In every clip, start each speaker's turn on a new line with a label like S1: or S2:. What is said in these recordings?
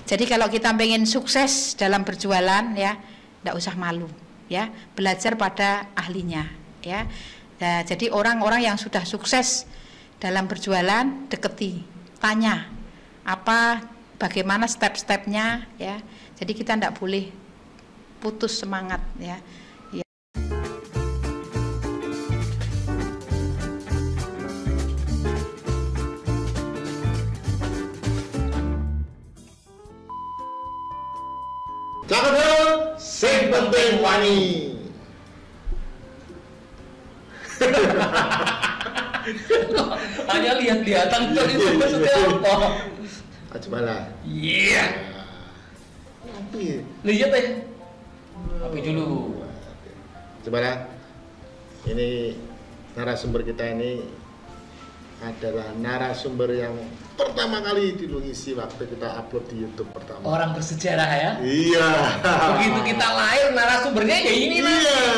S1: Jadi kalau kita pengen sukses dalam berjualan ya, tidak usah malu ya, belajar pada ahlinya ya. Nah, jadi orang-orang yang sudah sukses dalam berjualan deketi, tanya bagaimana step-stepnya ya. Jadi kita tidak boleh putus semangat ya.
S2: Cakep, sing penting wani.
S3: Hanya lihat-lihatan tuh itu maksudnya apa?
S2: Coba lah.
S3: Iya.
S2: Tapi
S3: Lihat ya. Tapi dulu.
S2: Coba lah. Ini narasumber kita ini adalah narasumber yang pertama kali ngisi waktu kita upload di YouTube pertama.
S3: Orang bersejarah ya.
S2: Iya.
S3: Begitu kita lahir narasumbernya ya ini lah.
S2: Iya,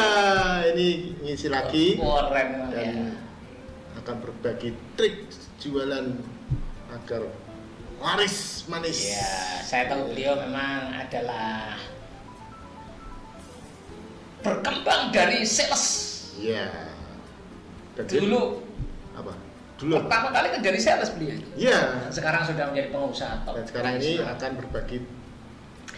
S2: ini ngisi lagi.
S3: Keren
S2: Dan
S3: ya.
S2: akan berbagi trik jualan agar laris manis.
S3: Iya, saya tahu beliau memang adalah berkembang dari sales.
S2: Iya. Dan
S3: Dulu
S2: apa? Dulu.
S3: pertama kali kan dari sales beliau.
S2: Iya.
S3: Sekarang sudah menjadi pengusaha top.
S2: Dan sekarang ini akan berbagi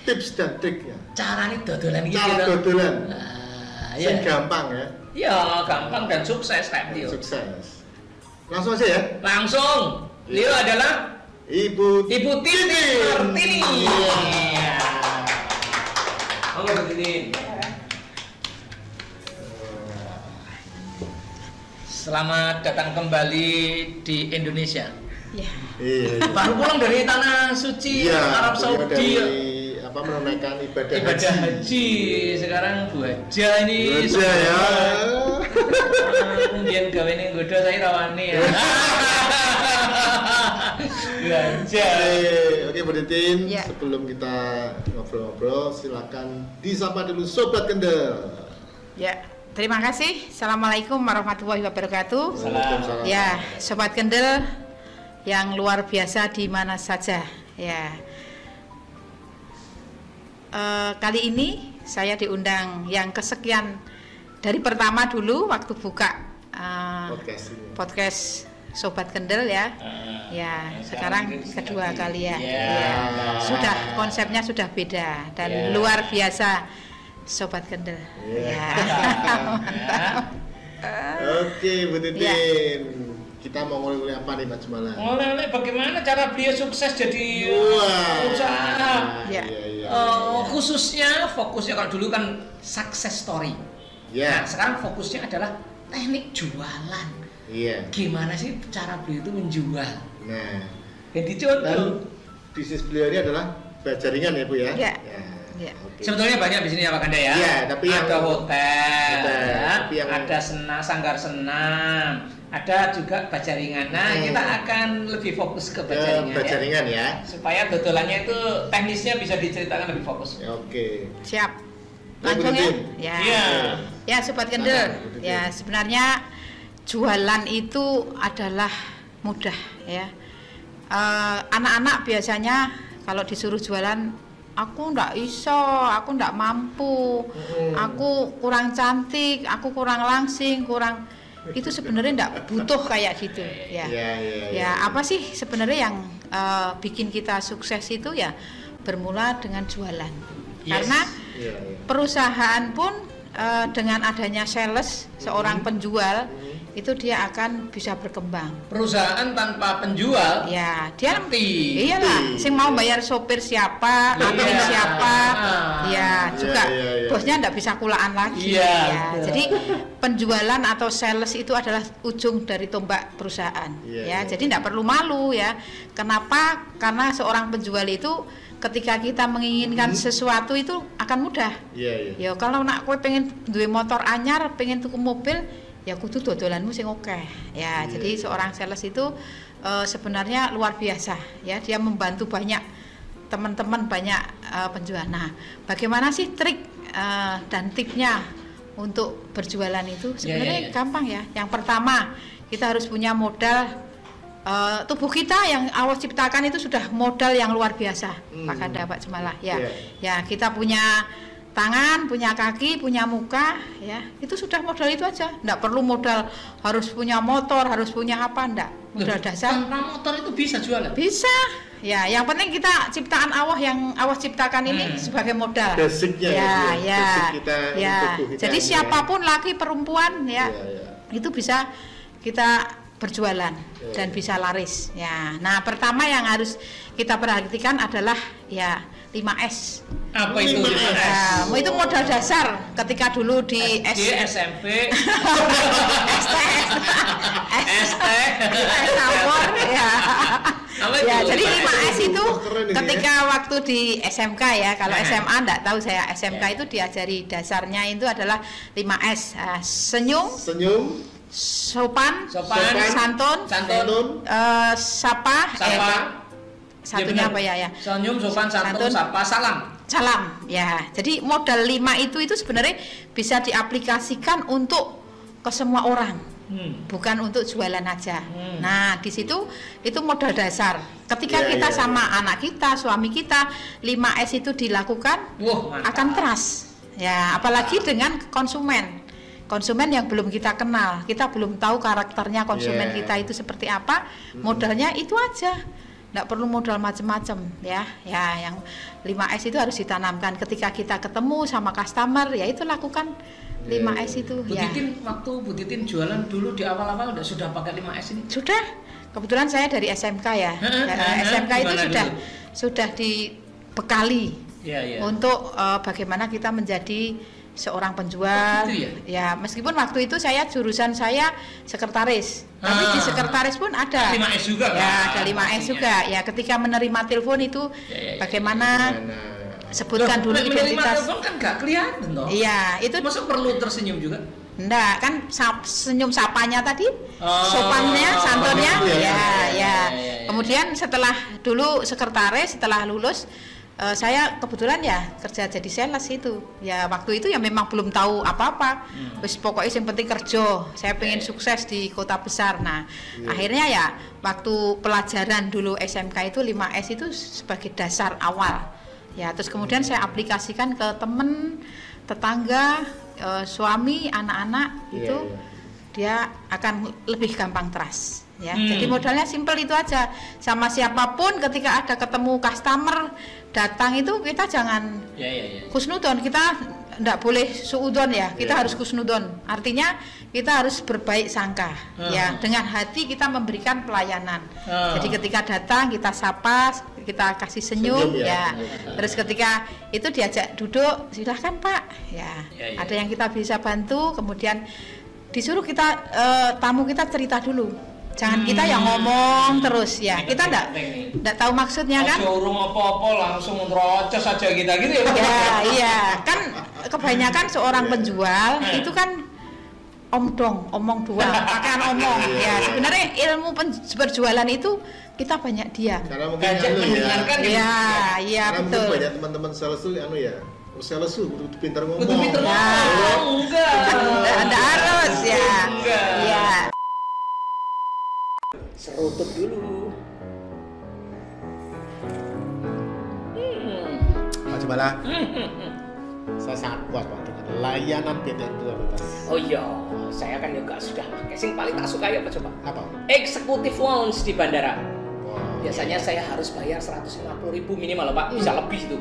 S2: tips dan triknya.
S3: Caranya dodolan gitu.
S2: Cara dodolan.
S3: Nah,
S2: Yang
S3: ya.
S2: gampang ya.
S3: Ya, gampang dan sukses kayak beliau.
S2: Sukses. Langsung aja ya.
S3: Langsung. Beliau adalah
S2: Ibu
S3: Ibu Titi Martini.
S2: Iya.
S3: Halo Bu Titi. Selamat datang kembali di Indonesia.
S1: Ya.
S2: Iya.
S3: Baru pulang dari tanah suci
S2: Iya,
S3: Arab
S2: beliau
S3: Saudi.
S2: dari menunaikan ibadah
S3: Haji. Sekarang Bu Haja ini.
S2: Haja ya.
S3: Kemudian gawe ning godo saya rawani ya. Bu Haja.
S2: Oke Bu Titin,
S1: Ya.
S2: sebelum kita ngobrol-ngobrol, silakan disapa dulu Sobat Kendel.
S1: Ya, terima kasih. Assalamualaikum warahmatullahi wabarakatuh.
S2: Waalaikumsalam.
S1: Ya, Sobat Kendel yang luar biasa di mana saja. Ya, kali ini saya diundang yang kesekian dari pertama dulu waktu buka
S2: Podcast ini.
S1: podcast Sobat Kendel ya. Ya, sekarang kedua kali ya. Ya. Sudah konsepnya sudah beda dan luar biasa Sobat Kendel.
S2: Ya.
S1: Ya.
S2: Oke Bu Titin, kita mau ngoleh-ngoleh apa nih Mbak Jumala?
S3: Oleh bagaimana cara beliau sukses jadi
S2: Wah.
S3: usaha?
S1: Ya.
S2: Iya.
S3: Khususnya fokusnya kalau dulu kan success story.
S2: Ya.
S3: Nah, sekarang fokusnya adalah teknik jualan.
S2: Iya.
S3: Gimana sih cara beliau itu menjual?
S2: Nah,
S3: Yang dicontoh.
S2: dan bisnis beliau ini adalah jaringan ya Bu ya?
S1: Ya.
S2: Ya.
S1: Ya.
S2: Oke.
S3: Sebetulnya banyak di sini ya Pak Kanda ya.
S2: Iya, tapi yang-
S3: ada hotel,
S2: Hotel,
S3: ya,
S2: tapi yang-
S3: ada sanggar senam, ada juga bajaringan. Nah, kita akan lebih fokus ke bajaringan, ya.
S2: jaringan ya.
S3: Supaya dodolannya itu teknisnya bisa diceritakan lebih fokus.
S2: Oke.
S1: Siap.
S2: Ya,
S1: Langsung
S2: Bu
S1: ya?
S2: Titin.
S1: Ya.
S3: Iya.
S1: Ya, Sobat Kendel.
S2: Silakan, Bu Titin.
S1: Ya, sebenarnya jualan itu adalah mudah ya. Anak-anak biasanya kalau disuruh jualan, aku ndak iso, aku ndak mampu, aku kurang cantik, aku kurang langsing, kurang itu sebenarnya ndak butuh kayak gitu ya.
S2: Iya.
S1: Ya, apa sih sebenarnya yang bikin kita sukses itu ya bermula dengan jualan.
S3: Yes.
S1: Karena
S2: Iya.
S1: perusahaan pun dengan adanya sales, seorang penjual itu dia akan bisa berkembang.
S3: Perusahaan tanpa penjual,
S1: Ya, dia
S3: mati.
S1: iyalah, sing mau bayar sopir siapa,
S3: Iya.
S1: admin siapa, ya juga
S2: Iya.
S1: bosnya ndak bisa kulaan lagi.
S3: Iya,
S1: Ya.
S3: betul.
S1: Jadi penjualan atau sales itu adalah ujung dari tombak perusahaan.
S2: Iya,
S1: Ya,
S2: iya.
S1: jadi ndak perlu malu ya. Kenapa? Karena seorang penjual itu ketika kita menginginkan sesuatu itu akan mudah.
S2: Iya.
S1: Ya kalau nak kowe pengen duwe motor anyar, pengen tuku mobil, ya kudu dodolanmu sing akeh. Ya,
S2: Iya.
S1: jadi seorang sales itu sebenarnya luar biasa ya. Dia membantu banyak teman-teman, banyak penjual. Nah, bagaimana sih trik dan tipsnya untuk berjualan itu? Sebenarnya
S3: Iya.
S1: gampang ya. Yang pertama, kita harus punya modal tubuh kita yang Allah ciptakan itu sudah modal yang luar biasa, Pak Kanda, Pak Jemalah. Ya, ya kita punya tangan, punya kaki, punya muka, ya itu sudah modal itu aja. Nggak perlu modal harus punya motor, harus punya apa, enggak. Modal dasar.
S3: Tanpa motor itu bisa jualan?
S1: Bisa. Ya, yang penting kita ciptaan Allah yang Allah ciptakan ini sebagai modal.
S2: Basicnya
S1: ya.
S2: Basic kita untuk kita.
S1: Jadi siapapun laki perempuan ya, itu bisa kita berjualan dan bisa laris. Ya. Nah, pertama yang harus kita perhatikan adalah ya 5S.
S3: Apa itu 5S?
S1: Nah, itu modal dasar ketika dulu di
S3: SD, SMP, ST,
S1: ya. Ya, jadi 5S itu
S2: Keren
S1: ketika waktu di SMK ya. Kalau SMA enggak tahu saya. SMK itu diajari dasarnya itu adalah 5S. Senyum, sopan, santun, sapa, satunya apa ya?
S3: Senyum, sopan, santun, sapa, salam.
S1: Ya. Jadi modal 5 itu sebenarnya bisa diaplikasikan untuk ke semua orang. Bukan untuk jualan aja. Nah, di situ itu modal dasar. Ketika kita sama anak kita, suami kita, 5S itu dilakukan, akan trust. Ya, apalagi dengan konsumen yang belum kita kenal, kita belum tahu karakternya konsumen kita itu seperti apa. Modalnya itu aja. Nggak perlu modal macam-macam ya. Ya, yang 5S itu harus ditanamkan ketika kita ketemu sama customer, ya itu lakukan 5S itu.
S3: Bu Titin, waktu Bu Titin jualan dulu di awal-awal sudah pakai 5S ini?
S1: Sudah. Kebetulan saya dari SMK ya. SMK itu sudah dibekali untuk bagaimana kita menjadi seorang penjual. Ya, meskipun waktu itu jurusan saya sekretaris. Tapi di sekretaris pun ada
S3: 5S juga.
S1: Ya, ada 5S juga. Ya, ketika menerima telepon itu bagaimana sebutkan dulu identitas.
S3: Telepon kan nggak kelihatan toh.
S1: Iya, itu
S3: masa perlu tersenyum juga?
S1: Enggak, kan senyum sapanya tadi, sopannya, santunnya, ya. Kemudian setelah dulu sekretaris, setelah lulus saya kebetulan ya kerja jadi sales itu. Ya waktu itu ya memang belum tahu apa-apa. Wis pokoknya yang penting kerja. Saya pengen sukses di kota besar. Nah, akhirnya ya waktu pelajaran dulu SMK itu 5S itu sebagai dasar awal. Ya, terus kemudian saya aplikasikan ke temen, tetangga, suami, anak-anak itu dia akan lebih gampang trust. Ya, jadi modalnya simple itu aja. Sama siapapun ketika ada ketemu customer datang itu kita jangan husnudon, kita enggak boleh suudon ya. Kita harus husnudon. Artinya kita harus berbaik sangka. Ya, dengan hati kita memberikan pelayanan. Jadi ketika datang kita sapa, kita kasih senyum ya. Terus ketika itu diajak duduk, silahkan Pak. Ya, ada yang kita bisa bantu, kemudian disuruh kita tamu kita cerita dulu. Jangan kita yang ngomong terus ya. Kita enggak tahu maksudnya kan.
S3: Urung apa-apa langsung nerocos saja kita gitu ya.
S1: Ya, iya. Kan kebanyakan seorang penjual itu kan omong dua, pakaian omong. Ya, sebenarnya ilmu berjualan itu kita banyak dia.
S2: Karena mungkin mendengarkan
S1: ya. Iya, betul.
S2: Banyak teman-teman sales tuh sales tuh pintar ngomong.
S3: Enggak
S1: harus ya. Iya.
S3: Serutut dulu.
S2: Pak Jemalah, saya sangat puas Pak dengan layanan PT Prioritas.
S3: Oh iya, saya kan juga sudah pakai. Sing paling tak suka ya apa coba?
S2: Apa?
S3: Eksekutif lounge di bandara.
S2: Wow.
S3: Biasanya saya harus bayar 150.000 minimal loh Pak, bisa lebih tuh.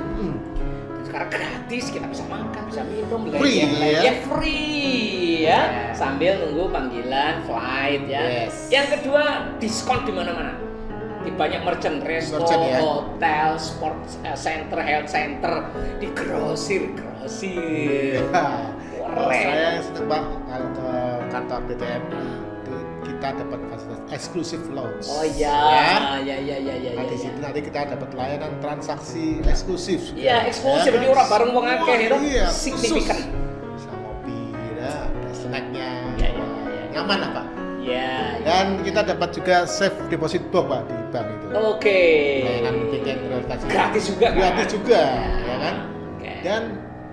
S3: Sekarang gratis, kita bisa makan, bisa minum,
S2: free ya?
S3: Free ya, sambil nunggu panggilan flight ya. Yang kedua, diskon di mana-mana. Di banyak merchant, resto, hotel, sport center, health center, di grosir.
S2: Saya senang Pak kalau ke kantor BTM kita dapat fasilitas eksklusif lounge.
S3: Oh iya.
S2: Nah, di situ nanti kita dapat layanan transaksi eksklusif.
S3: Iya, eksklusif jadi orang bareng wong akeh itu signifikan.
S2: Bisa ngopi, ada snacknya. Nyaman lah Pak.
S3: Iya.
S2: Dan kita dapat juga safe deposit box Pak di bank itu.
S3: Oke.
S2: Layanan PT Prioritas.
S3: Gratis juga kan?
S2: Gratis juga, ya kan? Dan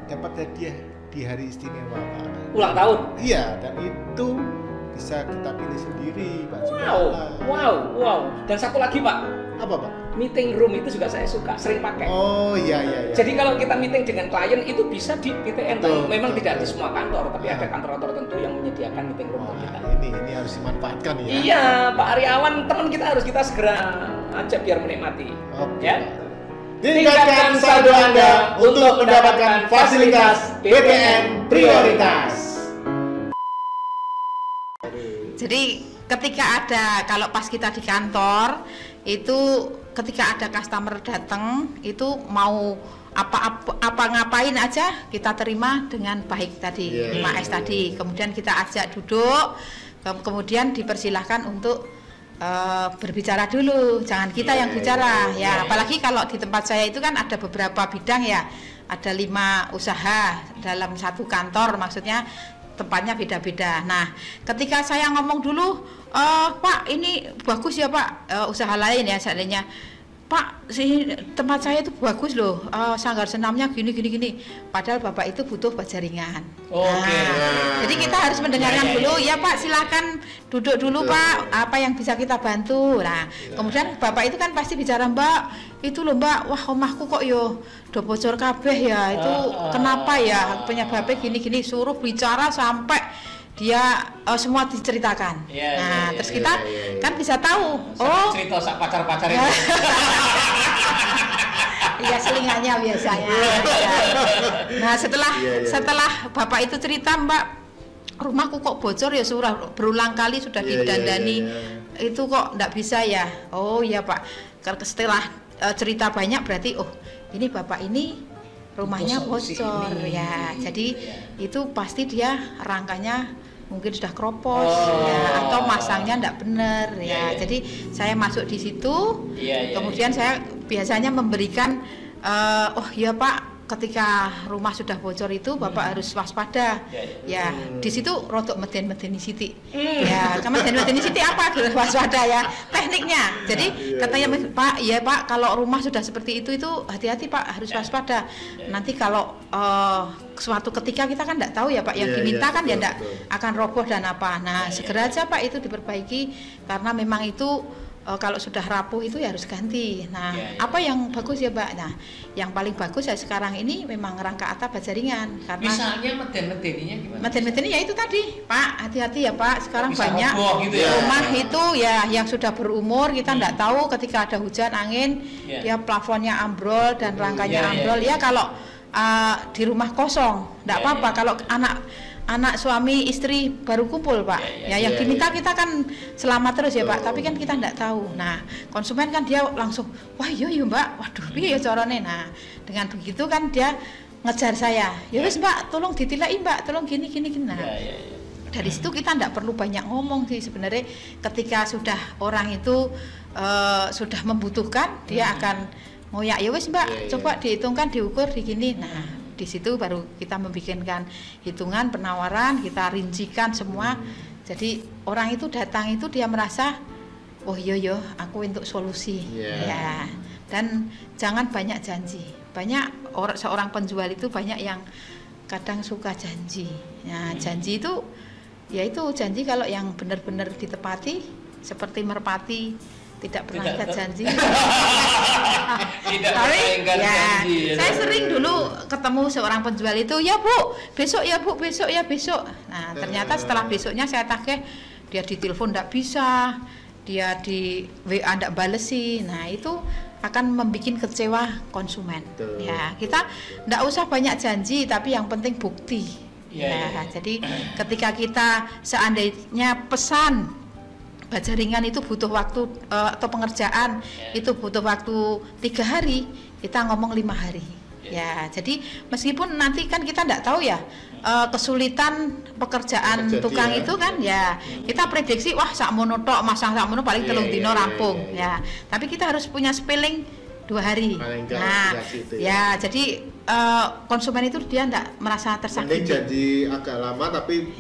S2: dapat hadiah di hari istimewa Pak.
S3: Ulang tahun.
S2: Iya, dan itu bisa kita pilih sendiri, Pak.
S3: Wow. Dan satu lagi, Pak.
S2: Apa, Pak?
S3: Meeting room itu juga saya suka, sering pakai.
S2: Oh iya.
S3: Jadi kalau kita meeting dengan klien itu bisa di PTN. Memang tidak di semua kantor, tapi ada kantor-kantor tertentu yang menyediakan meeting room untuk kita.
S2: Ini harus dimanfaatkan ya.
S3: Iya, Pak Aryawan, teman kita harus kita segera ajak biar menikmati.
S2: Oke,
S3: ya.
S2: Tingkatkan saldo Anda untuk mendapatkan fasilitas PTN prioritas.
S1: Jadi ketika ada, kalau pas kita di kantor itu ketika ada customer datang itu mau apa ngapain aja kita terima dengan baik tadi, 5S tadi. Kemudian kita ajak duduk, kemudian dipersilahkan untuk berbicara dulu, jangan kita yang bicara ya. Apalagi kalau di tempat saya itu kan ada beberapa bidang ya, ada 5 usaha dalam satu kantor, maksudnya tempatnya beda-beda. Nah, ketika saya ngomong dulu, Pak ini bagus ya Pak, usaha lain ya seandainya, Pak si tempat saya itu bagus loh, sanggar senamnya gini. Padahal Bapak itu butuh bajaringan. Jadi kita harus mendengarkan dulu, ya Pak silakan duduk dulu Pak, apa yang bisa kita bantu. Nah, kemudian Bapak itu kan pasti bicara, Mbak itu loh Mbak, wah omahku kok yo do bocor kabeh ya, itu kenapa ya, penyebabnya gini, suruh bicara sampai dia semua diceritakan. Terus kita kan bisa tahu.
S3: Cerita sak pacar-pacar itu.
S1: Iya selingannya biasanya. Nah setelah Bapak itu cerita, Mbak rumahku kok bocor ya, surah berulang kali sudah didandani, itu kok enggak bisa ya. Oh iya Pak. Setelah cerita banyak berarti ini Bapak ini rumahnya bocor ya. Jadi itu pasti dia rangkanya mungkin sudah kropos ya, atau masangnya enggak benar ya. Jadi saya masuk di situ, kemudian saya biasanya memberikan ya Pak, ketika rumah sudah bocor itu Bapak harus waspada ya. Di situ rodok meden-medeni sithik ya. Meden-medeni sithik apa waspada ya, tekniknya. Jadi katanya Pak, ya Pak kalau rumah sudah seperti itu hati-hati Pak, harus waspada. Nanti kalau suatu ketika kita kan tidak tahu ya Pak, yang diminta kan ya tidak akan roboh dan apa. Nah segera aja Pak itu diperbaiki, karena memang itu kalau sudah rapuh itu ya harus ganti. Nah, apa yang bagus ya, Mbak? Nah, yang paling bagus ya sekarang ini memang rangka atap bajaringan. Karena
S3: misalnya meden-medeninya gimana?
S1: Meden-medeni ya itu tadi, Pak. Hati-hati ya, Pak. Sekarang
S3: bisa
S1: banyak
S3: gitu ya?
S1: Rumah itu ya yang sudah berumur, kita tidak tahu ketika ada hujan angin, dia plafonnya ambrol dan rangkanya ambrol. Ya kalau di rumah kosong, tidak apa-apa. Kalau anak suami istri baru kumpul Pak, yang diminta kita kan selamat terus ya Pak, tapi kan kita tidak tahu. Nah konsumen kan dia langsung, wah iya Mbak, waduh piye ya carane. Nah dengan begitu kan dia ngejar saya, ya wis Mbak tolong ditilai Mbak, tolong gini. Nah dari situ kita tidak perlu banyak ngomong sih sebenarnya. Ketika sudah orang itu sudah membutuhkan, dia akan ngoyak, ya wis Mbak, coba dihitungkan, diukur, digini. Nah di situ baru kita membikinkan hitungan penawaran, kita rincikan semua. Jadi orang itu datang itu dia merasa, oh iya aku untuk solusi ya. Dan jangan banyak janji. Banyak seorang penjual itu banyak yang kadang suka janji. Nah janji itu ya itu janji kalau yang benar-benar ditepati, seperti merpati tidak pernah ikat janji. Tapi ya saya sering dulu ketemu seorang penjual itu, ya Bu besok ya Bu, besok ya besok. Nah ternyata setelah besoknya saya tagih, dia ditelepon tidak bisa, dia di WA tidak balesi. Nah itu akan membuat kecewa konsumen. Ya kita tidak usah banyak janji, tapi yang penting bukti. Jadi ketika kita seandainya pesan bajaringan itu butuh waktu atau pengerjaan itu butuh waktu 3 hari, kita ngomong 5 hari. Ya, jadi meskipun nanti kan kita tidak tahu ya kesulitan pekerjaan tukang itu kan ya, kita prediksi wah sakmono tok, masang sakmono paling 3 dino rampung ya. Tapi kita harus punya spelling 2 hari. Nah, ya jadi konsumen itu dia tidak merasa tersakiti.
S2: Janji agak lama tapi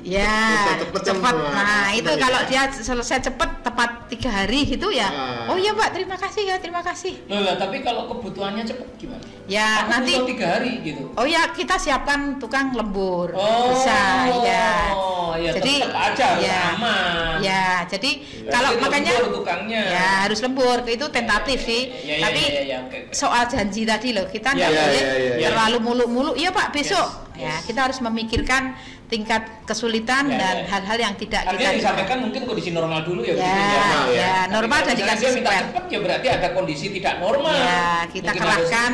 S1: cepat. Nah itu kalau dia selesai cepat tepat 3 hari gitu ya. Oh iya Pak, terima kasih ya, terima kasih.
S3: Loh, tapi kalau kebutuhannya cepat gimana?
S1: Ya aku nanti
S3: 3 hari gitu.
S1: Oh ya kita siapkan tukang lembur. Bisa ya.
S3: ya
S1: jadi
S3: tetap aja harus
S1: ya,
S3: aman.
S1: Ya, jadi
S3: Berarti
S1: kalau makanya
S3: lembur tukangnya.
S1: ya harus lembur, itu tentatif sih. Tapi
S3: okay.
S1: soal janji tadi loh, kita nggak boleh terlalu muluk-muluk. Iya Pak, besok. Ya, kita harus memikirkan tingkat kesulitan dan hal-hal yang tidak
S3: artinya
S1: kita
S3: disampaikan mungkin kondisi normal dulu ya.
S1: Normal dan dikasih
S3: minta cepat ya berarti ada kondisi tidak normal.
S1: Ya, kita mungkin kerahkan.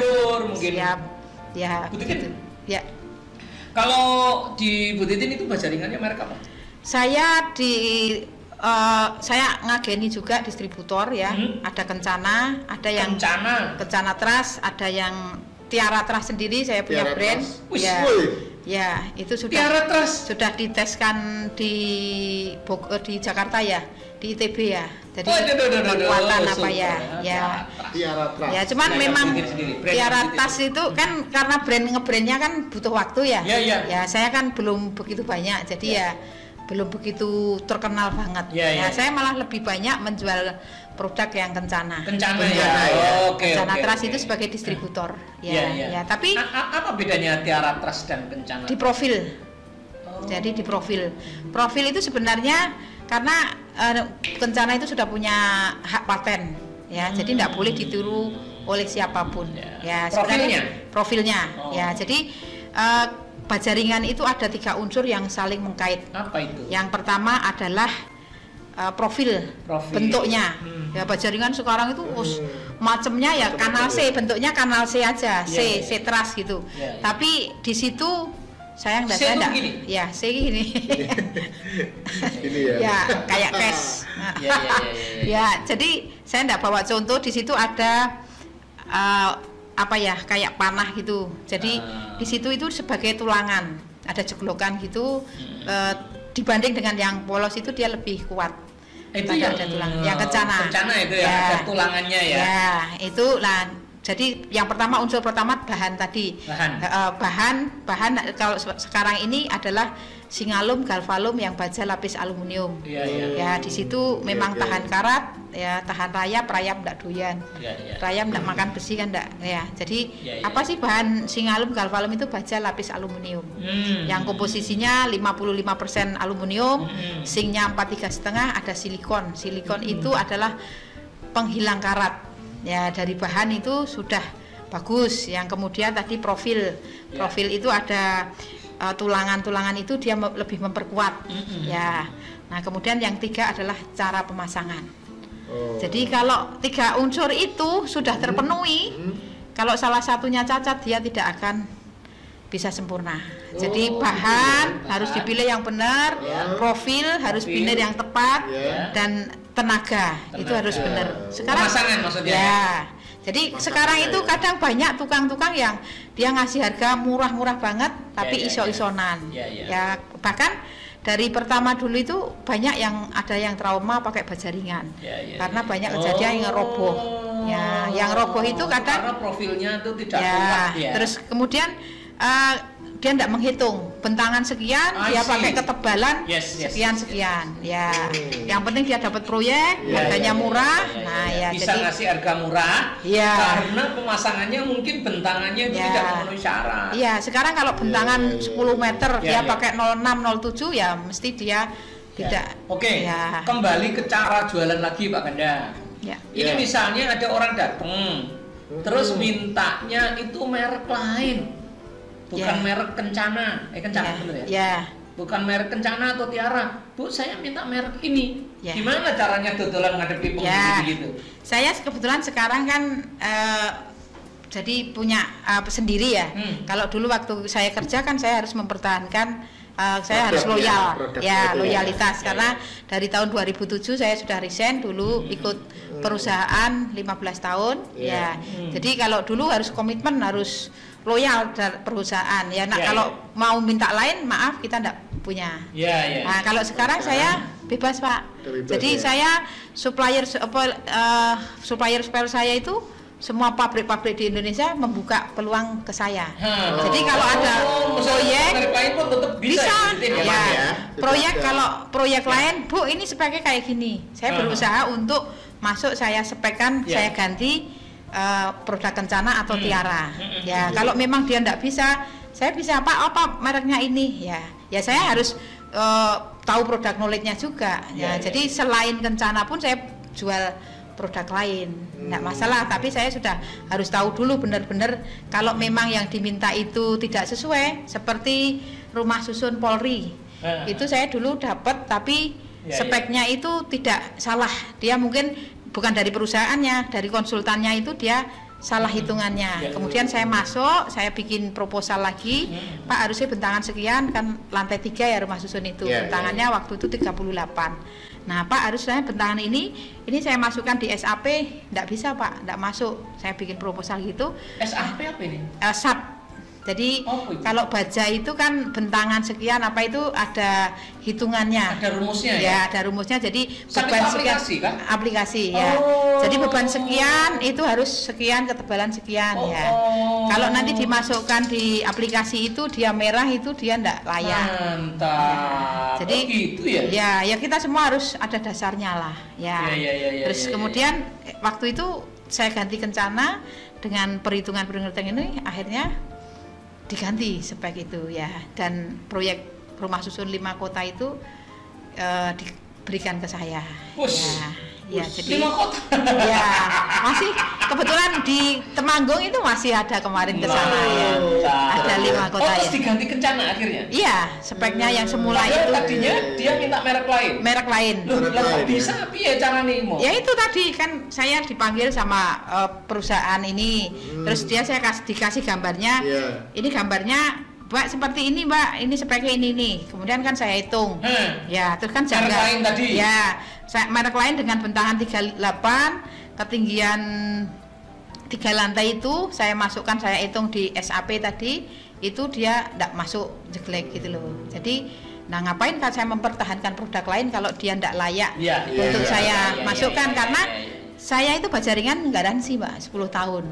S3: Mungkin.
S1: Siap. Ya.
S3: Bu Titin.
S1: Ya.
S3: Kalau di Bu Titin itu bajaringannya merek apa?
S1: Saya ngageni juga distributor ya. Ada Kencana, ada yang Kencana Trust, ada yang Tiara Trust sendiri, saya punya
S2: Tiara
S1: brand. Ya, itu sudah diteskan di Jakarta ya, di ITB ya. Jadi kekuatan apa ya?
S2: Tiara Trust.
S1: Ya, cuman memang Tiara Trust itu kan karena ngebrandnya kan butuh waktu ya. Ya, saya kan belum begitu banyak, jadi ya belum begitu terkenal banget. Saya malah lebih banyak menjual produk yang Kencana. Kencana Trust itu sebagai distributor. Tapi
S3: apa bedanya Tiara Trust dan Kencana?
S1: Di profil. Jadi di profil. Profil itu sebenarnya karena Kencana itu sudah punya hak paten, ya. Jadi tidak boleh ditiru oleh siapapun. Ya, profilnya. Ya, jadi bajaringan itu ada 3 unsur yang saling mengkait.
S3: Apa itu?
S1: Yang pertama adalah profil bentuknya. Ya, bajaringan sekarang itu macamnya ya kanal C, bentuknya kanal C aja, C trust gitu. Tapi di situ saya enggak ya C gini. Ya, kayak cash. Ya, jadi saya enggak bawa contoh, di situ ada kayak panah gitu. Jadi di situ itu sebagai tulangan, ada jeglokan gitu. Dibanding dengan yang polos itu dia lebih kuat.
S3: Itu yang ada
S1: tulang, yang Kencana
S3: itu ya, ada tulangannya ya.
S1: Ya, itu lah. Jadi yang pertama, unsur pertama bahan tadi. Bahan kalau sekarang ini adalah singalum, galvalum yang baja lapis aluminium. Ya, di situ memang tahan karat, ya, tahan rayap enggak doyan. Rayap enggak makan besi kan enggak. Ya, jadi apa sih bahan singalum, galvalum itu baja lapis aluminium. Yang komposisinya 55% aluminium, zinc-nya 43,5, ada silikon. Silikon itu adalah penghilang karat. Ya, dari bahan itu sudah bagus. Yang kemudian tadi profil itu ada tulangan itu dia lebih memperkuat. Ya, nah kemudian yang 3 adalah cara pemasangan. Jadi kalau 3 unsur itu sudah terpenuhi, kalau salah satunya cacat dia tidak akan bisa sempurna. Jadi bahan harus dipilih yang benar, profil harus pilih yang tepat, dan tenaga itu harus benar. Sekarang
S3: pemasangan maksudnya.
S1: Ya. Jadi sekarang itu kadang banyak tukang-tukang yang dia ngasih harga murah-murah banget tapi iso-isonan. Ya, bahkan dari pertama dulu itu banyak yang ada yang trauma pakai bajaringan. Karena banyak kejadian yang roboh. Ya, yang roboh itu kadang
S3: karena profilnya itu tidak kuat ya.
S1: Terus kemudian dia tidak menghitung bentangan sekian, dia pakai ketebalan sekian. Ya, yang penting dia dapat proyek, harganya murah. Nah, ya
S3: bisa
S1: jadi
S3: ngasih harga murah. Karena pemasangannya mungkin bentangannya itu tidak memenuhi syarat.
S1: Iya, sekarang kalau bentangan 10 meter dia pakai 06, 07 ya mesti dia tidak.
S3: Oke. Kembali ke cara jualan lagi Pak Ganda. Ini misalnya ada orang datang, terus mintanya itu merek lain. Bukan merek Kencana, bener ya? Bukan merek Kencana atau Tiara. Bu, saya minta merek ini. Gimana caranya dodolan ngadepi pembeli gitu?
S1: Saya kebetulan sekarang kan jadi punya sendiri ya. Kalau dulu waktu saya kerja kan saya harus mempertahankan, saya harus loyal, loyalitas. Karena dari tahun 2007 saya sudah resign dulu, ikut perusahaan 15 tahun. Jadi kalau dulu harus komitmen, harus loyal dari perusahaan. Kalau mau minta lain, maaf kita enggak punya. Nah, kalau sekarang saya bebas Pak. Jadi saya supplier saya itu semua pabrik-pabrik di Indonesia membuka peluang ke saya. Jadi kalau ada proyek bisa. Proyek kalau proyek lain, Bu ini speknya kayak gini. Saya berusaha untuk masuk, saya spekkan, saya ganti produk Kencana atau Tiara. Kalau memang dia tidak bisa, saya bisa apa mereknya ini. Ya saya harus tahu produk knowledge-nya juga. Ya, jadi selain Kencana pun saya jual produk lain, enggak masalah, tapi saya sudah harus tahu dulu benar-benar kalau memang yang diminta itu tidak sesuai, seperti rumah susun Polri. Itu saya dulu dapat, tapi speknya itu tidak salah. Dia mungkin bukan dari perusahaannya, dari konsultannya itu dia salah hitungannya. Kemudian saya masuk, saya bikin proposal lagi, Pak harusnya bentangan sekian, kan lantai 3 ya rumah susun itu, bentangannya waktu itu 38. Nah Pak harusnya bentangan ini saya masukkan di SAP, enggak bisa Pak, enggak masuk. Saya bikin proposal gitu.
S3: SAP apa ini?
S1: SAP. Jadi kalau baja itu kan bentangan sekian apa itu ada hitungannya.
S3: Ada rumusnya ya?
S1: Ya, ada rumusnya. Jadi
S3: beban sekian aplikasi kan?
S1: Aplikasi ya. Jadi beban sekian itu harus sekian, ketebalan sekian ya. Kalau nanti dimasukkan di aplikasi itu dia merah itu dia enggak layak.
S3: Mantap.
S1: Jadi
S3: gitu ya?
S1: Ya kita semua harus ada dasarnya lah ya. Terus kemudian waktu itu saya ganti Kencana dengan perhitungan ini akhirnya diganti spek itu ya, dan proyek rumah susun 5 kota itu diberikan ke saya. Ya, jadi
S3: 5 kota.
S1: Ya, masih kebetulan di Temanggung itu masih ada kemarin ke sana ya. Ada 5 kota
S3: terus diganti Kencana akhirnya?
S1: Iya, speknya yang semula itu.
S3: Tadinya dia minta merek lain.
S1: Merek lain.
S3: Loh, bisa piye carane Imo?
S1: Ya itu tadi kan saya dipanggil sama perusahaan ini. Terus saya dikasih gambarnya. Ini gambarnya Mbak seperti ini Mbak, ini speknya ini. Kemudian kan saya hitung. Ya, terus kan
S3: merek lain tadi.
S1: Ya, merek lain dengan bentangan 38, ketinggian 3 lantai itu saya masukkan, saya hitung di SAP tadi, itu dia tidak masuk jelek gitu loh. Jadi nah ngapain kan saya mempertahankan produk lain kalau dia tidak layak untuk saya masukkan, karena saya itu baja ringan garansi Mbak 10 tahun.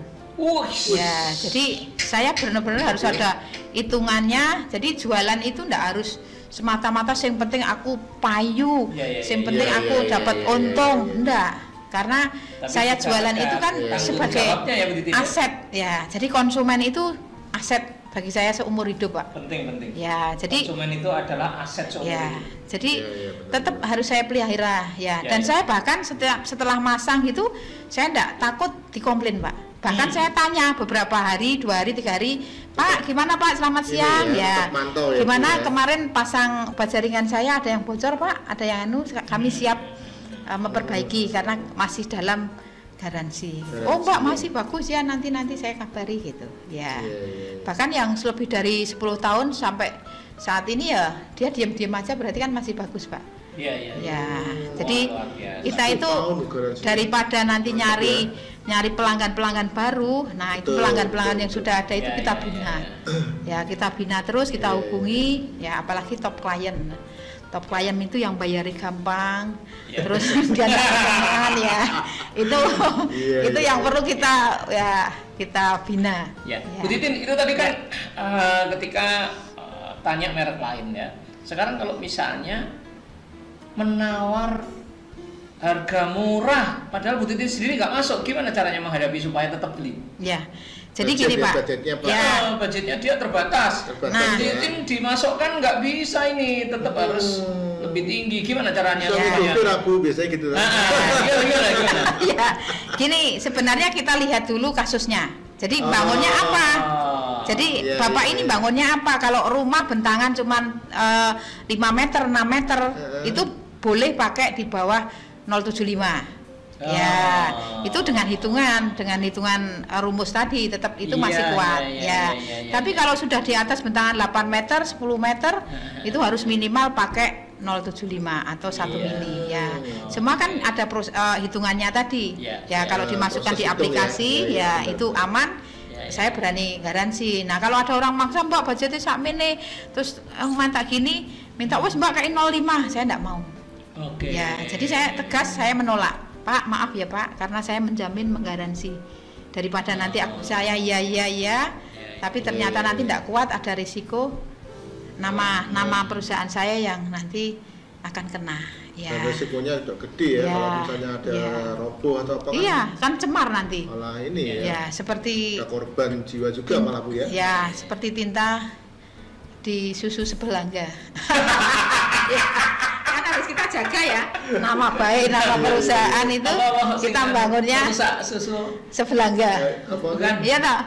S1: Ya, jadi saya benar-benar harus ada hitungannya. Jadi jualan itu tidak harus semata-mata yang penting aku payu, yang penting aku dapat untung, enggak. Karena tapi saya jualan itu kan sebagai aset ya. Jadi konsumen itu aset bagi saya seumur hidup Pak.
S3: Penting.
S1: Ya, jadi
S3: konsumen itu adalah aset seumur hidup.
S1: Jadi tetap harus saya pelihara ya. Dan saya bahkan setelah masang itu saya enggak takut dikomplain Pak. Bahkan saya tanya beberapa hari, 2 hari, 3 hari, Pak gimana Pak, selamat siang gimana kemarin pasang baja ringan saya ada yang bocor Pak, ada yang kami siap memperbaiki karena masih dalam garansi. Oh Mbak masih bagus ya, nanti saya kabari gitu ya. Bahkan yang lebih dari 10 tahun sampai saat ini ya dia diam-diam aja, berarti kan masih bagus Pak. Ya, jadi kita itu daripada nanti nyari pelanggan baru, nah itu pelanggan yang sudah ada itu kita bina. Ya, kita bina terus, kita hubungi ya, apalagi top klien itu yang bayari gampang, terus dia gampang ya. Itu yang perlu kita bina.
S3: Bu Titin, itu tadi kan ketika tanya merek lain ya. Sekarang kalau misalnya menawar harga murah, padahal Bu Titin sendiri nggak masuk, gimana caranya menghadapi supaya tetap beli?
S1: Ya, jadi gini Pak.
S3: Budgetnya dia terbatas. Nah, Bu Titin dimasukkan nggak bisa ini, tetap harus lebih tinggi. Gimana caranya?
S2: Itu ragu biasanya gitu.
S3: Gimana?
S1: Ya, gini sebenarnya kita lihat dulu kasusnya. Jadi bangunnya apa? Jadi Bapak ini bangunnya apa? Kalau rumah bentangan cuman 5 meter, 6 meter itu boleh pakai di bawah 0,75. Ya, itu dengan hitungan rumus tadi tetap itu masih kuat ya. Tapi kalau sudah di atas bentangan 8 meter, 10 meter itu harus minimal pakai 0,75 atau 1 mili ya. Semua kan ada hitungannya tadi. Ya, kalau dimasukkan di aplikasi ya itu aman. Saya berani garansi. Nah, kalau ada orang maksa Mbak budgetnya sak mene, terus minta gini, minta wes Mbak kayak 0,5, saya enggak mau. Ya, jadi saya tegas, saya menolak. Pak, maaf ya Pak, karena saya menjamin menggaransi. Daripada nanti saya tapi ternyata nanti tidak kuat, ada risiko nama perusahaan saya yang nanti akan kena. Ya.
S2: Dan risikonya udah gede ya, kalau misalnya ada roboh atau apa kan?
S1: Iya, kan cemar nanti.
S2: Malah ini
S1: ya seperti
S2: ada korban jiwa juga malah Bu ya.
S1: Ya, seperti tinta di susu sebelangga. Ya, kan harus kita jaga ya nama baik, nama perusahaan itu kita bangunnya
S3: merusak susu
S1: sebelangga.
S3: bukan
S1: Iya tak?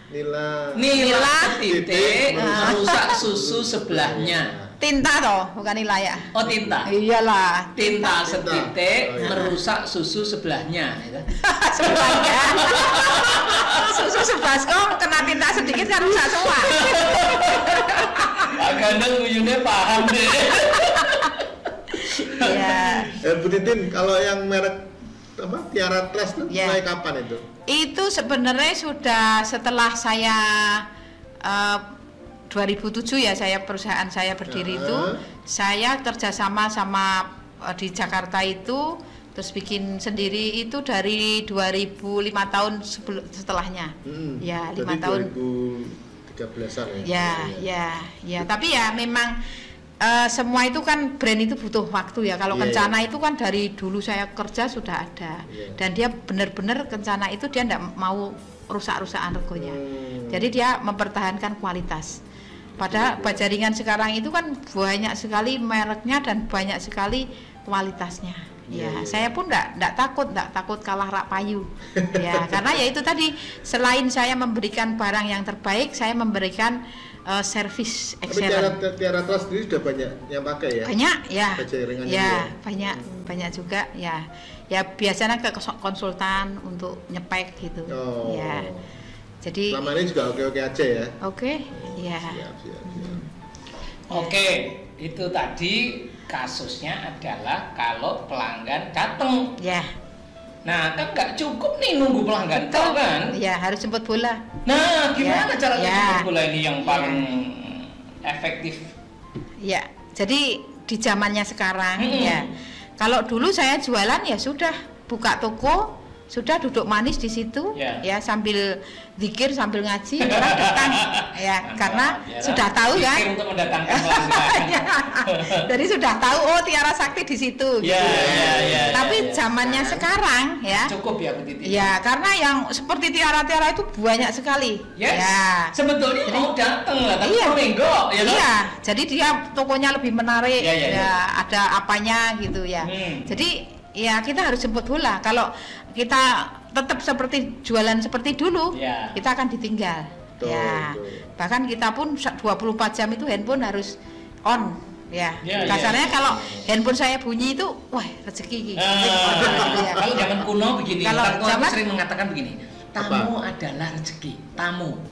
S3: nila titik merusak susu sebelahnya.
S1: Tinta toh, bukan nilai ya?
S3: Oh tinta.
S1: Iyalah,
S3: Tinta setitik
S2: Oh, iya.
S3: merusak susu sebelahnya. Gitu.
S1: sebelangga. Susu sebaskom kena tinta sedikit kan rusak semua.
S3: Agak uyune paham deh.
S1: Ya.
S2: Bu Titin, kalau yang merek apa Tiara Trust itu
S1: Ya.
S2: mulai kapan itu?
S1: Itu sebenarnya sudah setelah saya 2007 ya, perusahaan saya berdiri itu, saya kerjasama sama di Jakarta itu, terus bikin sendiri itu dari 2005 tahun setelahnya. Ya, 5 tahun.
S2: 2013-an
S1: Ya. Tapi ya memang semua itu kan brand itu butuh waktu ya. Kalau Kencana itu kan dari dulu saya kerja sudah ada, dan dia benar-benar Kencana itu dia tidak mau rusak-rusakan regonya. Jadi dia mempertahankan kualitas. Padahal jaringan sekarang itu kan banyak sekali mereknya dan banyak sekali kualitasnya. Ya, saya pun enggak takut kalah rak payu. Ya, karena ya itu tadi, selain saya memberikan barang yang terbaik, saya memberikan service excellent.
S2: Tapi Tiara Trust sendiri sudah banyak yang pakai ya?
S1: Banyak ya.
S2: Jaringannya
S1: Ya,
S2: juga.
S1: banyak juga ya. Ya biasanya ke konsultan untuk nyepek gitu.
S2: Oh.
S1: Ya. Jadi
S2: selama ini juga oke-oke aja ya?
S1: Oke, ya.
S2: Siap.
S3: Oke, itu tadi kasusnya adalah kalau pelanggan datang.
S1: Ya.
S3: Nah, kan nggak cukup nih nunggu pelanggan
S1: Betul
S3: kan?
S1: Ya, harus jemput bola.
S3: Nah, gimana cara
S1: Ya.
S3: jemput bola ini yang paling efektif?
S1: Ya. Jadi di zamannya sekarang ya. Kalau dulu saya jualan ya sudah buka toko, sudah duduk manis di situ ya sambil zikir sambil ngaji orang datang ya. Karena sudah tahu kan
S3: zikir untuk mendatangkan pelanggan.
S1: Ya. Jadi sudah tahu oh Tiara Sakti di situ gitu. Tapi zamannya sekarang ya
S3: cukup ya Bu Titi.
S1: ya, karena yang seperti Tiara-Tiara itu banyak sekali.
S3: Ya. Sebetulnya mau datang lah, tapi menggok ya.
S1: Iya, jadi dia tokonya lebih menarik
S3: Ya.
S1: ada apanya gitu ya. Jadi ya kita harus jemput bola. Kalau kita tetap seperti jualan seperti dulu, kita akan ditinggal.
S2: Betul.
S1: Bahkan kita pun 24 jam itu handphone harus on. Kasarnya kalau handphone saya bunyi itu, wah rezeki.
S3: Kalau zaman kuno begini,
S1: kalau
S3: zaman sering mengatakan begini, tamu adalah rezeki, tamu.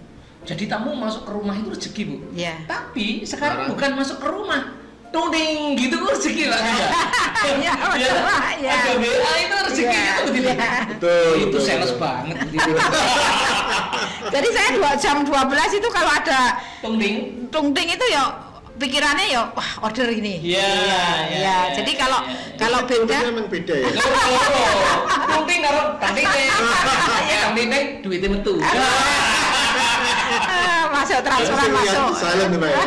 S3: Jadi tamu masuk ke rumah itu rezeki Bu. Tapi sekarang bukan masuk ke rumah. Tuding gitu rezeki lah dia. Ada WA itu rezeki itu.
S2: Betul.
S3: Itu sales banget.
S1: Jadi saya jam 12 itu kalau ada
S3: tungting
S1: itu ya pikirannya ya wah order ini.
S3: Iya.
S1: Jadi kalau beda
S2: memang beda ya.
S3: Tungting karo tangting duitnya metu.
S1: Masuk transferan masuk.
S2: Silent Pak ya.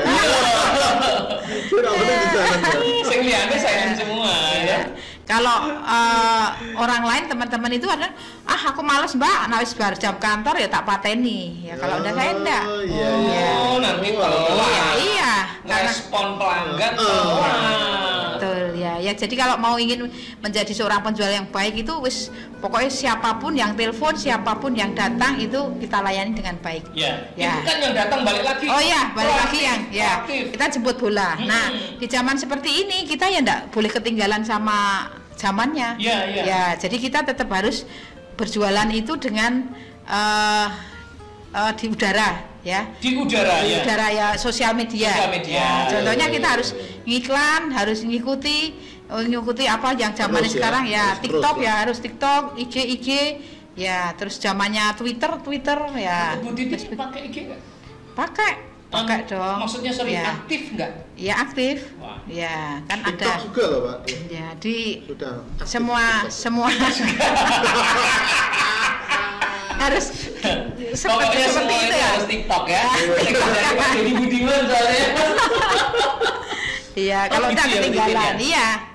S2: Sudah benar di silent.
S3: Sing liyane silent semua ya.
S1: Kalau orang lain teman-teman itu ada aku males Mbak, wis bar jam kantor ya tak pateni. Ya kalau udah saya enggak.
S3: Nanti kalau
S1: iya,
S3: respon pelanggan
S1: betul ya. Ya jadi kalau mau ingin menjadi seorang penjual yang baik itu wis pokoknya siapapun yang telepon, siapapun yang datang itu kita layani dengan baik.
S3: Ya. Itu kan yang datang balik lagi.
S1: Oh ya, balik lagi yang kita jemput bola. Nah, di zaman seperti ini kita ya enggak boleh ketinggalan sama zamannya. Ya, jadi kita tetap harus berjualan itu dengan di udara ya.
S3: Di udara
S1: ya, sosial media. Contohnya kita harus ngiklan, harus ngikuti apa yang zaman sekarang ya. TikTok ya harus TikTok, IG ya, terus zamannya Twitter ya.
S3: Bu Titi pakai IG enggak?
S1: Pakai dong.
S3: Maksudnya aktif enggak?
S1: Ya aktif. Wah. Ya, kan
S2: TikTok
S1: ada.
S2: juga loh, Pak.
S1: Ya, di
S2: sudah
S1: semua harus seperti itu ya.
S3: Harus TikTok ya. Jadi Budiman soalnya.
S1: Iya, kalau udah ketinggalan,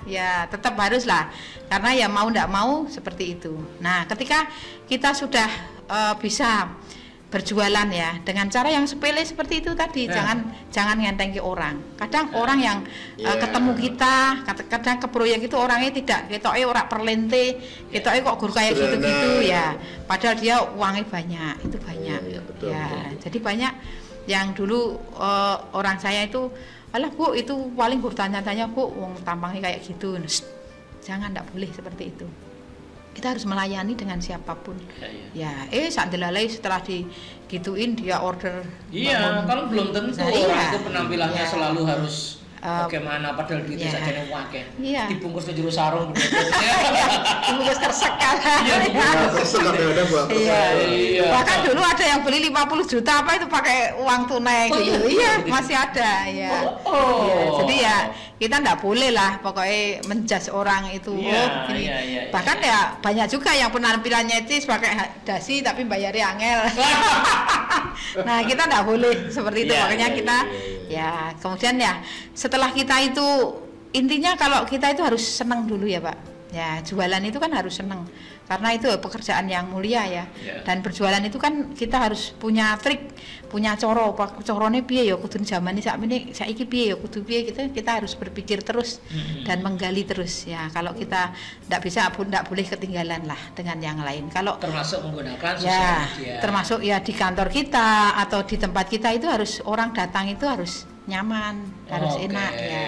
S1: ya tetap harus lah. Karena ya mau enggak mau seperti itu. Nah, ketika kita sudah bisa berjualan ya dengan cara yang sepele seperti itu tadi, jangan ngentengi orang. Kadang orang yang ketemu kita, kadang ke proyek itu orangnya tidak ketoke ora perlente, ketoke kok guru kayak gitu-gitu ya. Padahal dia uangnya banyak, itu banyak.
S2: Betul.
S1: Jadi banyak yang dulu orang saya itu, alah Bu, itu paling bertanya-tanya Bu, wong tampangnya kayak gitu. Jangan, enggak boleh seperti itu. Kita harus melayani dengan siapapun. Saat delalai setelah digituin dia order.
S3: Iya, kalau belum tentu orang itu penampilannya selalu harus bagaimana, padahal duitnya saja yang wakil. Dibungkus ke juru sarung.
S1: Dibungkus tersekal. Bahkan dulu ada yang beli 50 juta apa itu pakai uang tunai gitu. Masih ada ya. Jadi ya kita enggak boleh lah pokoknya menjudge orang itu. Bahkan ya banyak juga yang penampilannya itu pakai dasi tapi bayarnya angel. Nah, kita enggak boleh seperti itu. Makanya kita kemudian ya setelah kita itu intinya kalau kita itu harus senang dulu ya Pak. Ya, jualan itu kan harus senang karena itu pekerjaan yang mulia ya. Dan berjualan itu kan kita harus punya trik, punya corone piye ya kudu zaman ini saiki piye ya kudu piye, kita harus berpikir terus dan menggali terus ya. Kalau kita enggak boleh ketinggalan lah dengan yang lain. Kalau
S3: termasuk menggunakan sosial media.
S1: Termasuk ya di kantor kita atau di tempat kita itu harus orang datang itu harus nyaman, harus enak ya.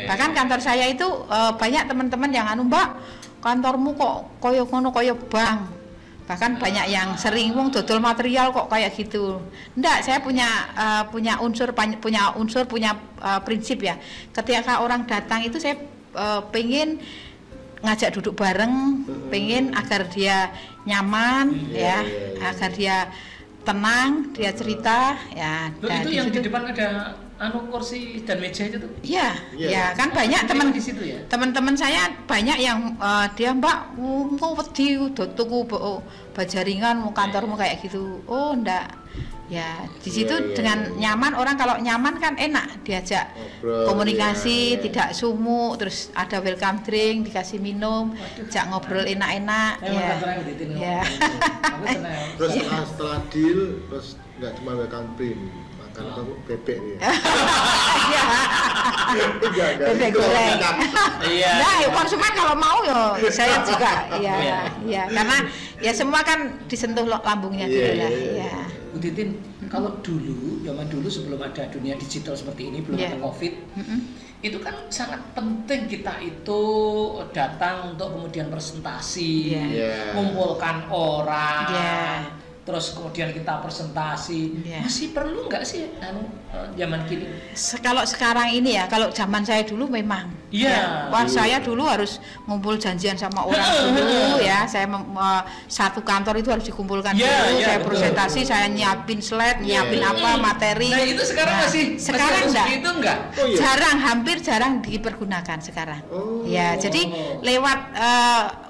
S1: Bahkan kantor saya itu banyak teman-teman yang Mbak, kantormu kok koyo ngono koyo bank. Bahkan banyak yang sering wong dodol material kok kayak gitu. Enggak, saya punya prinsip ya. Ketika orang datang itu saya pengen ngajak duduk bareng, pengen agar dia nyaman agar dia tenang, dia cerita ya.
S3: Dan itu yang di depan ada kursi dan meja itu tuh?
S1: Iya, kan banyak teman-teman saya banyak yang dia Mbak mau wedi tuku bajaringan mau kantormu kayak gitu. Oh enggak. Ya, di situ dengan nyaman, orang kalau nyaman kan enak diajak komunikasi, tidak sumuk, terus ada welcome drink, dikasih minum, ajak ngobrol enak-enak.
S2: Terus setelah deal, terus nggak cuma welcome drink, makan apa Bu? Bebek ya.
S1: Bebek goreng. Nah, konsumen kalau mau saya juga karena ya semua kan disentuh lambungnya dulu lah.
S3: Bu Titin, kalau zaman dulu sebelum ada dunia digital seperti ini, belum ada COVID, itu kan sangat penting kita itu datang untuk kemudian presentasi, mengumpulkan orang, terus kemudian kita presentasi. Masih perlu nggak sih zaman kini?
S1: Kalau sekarang ini ya, kalau zaman saya dulu memang. Saya dulu harus ngumpul janjian sama orang dulu ya. Saya satu kantor itu harus dikumpulkan dulu. Saya presentasi, saya nyiapin slide, nyiapin apa materi.
S3: Nah itu sekarang
S1: sekarang
S3: enggak?
S1: Jarang, hampir jarang dipergunakan sekarang. Jadi lewat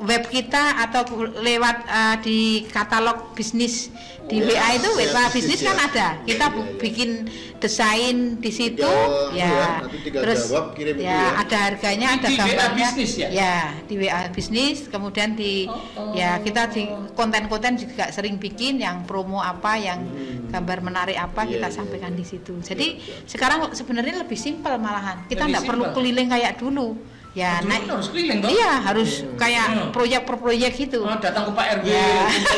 S1: web kita atau lewat di katalog bisnis di WA itu WA bisnis kan ada. Kita bikin desain di situ terus ada harganya, ada gambarnya di WA bisnis, kemudian kita di konten-konten juga sering bikin yang promo apa, yang gambar menarik apa kita sampaikan di situ. Jadi sekarang sebenarnya lebih simpel malahan, kita nggak perlu keliling kayak dulu.
S3: Harus keliling toh?
S1: Harus kayak proyek per proyek gitu.
S3: Datang ke Pak RW,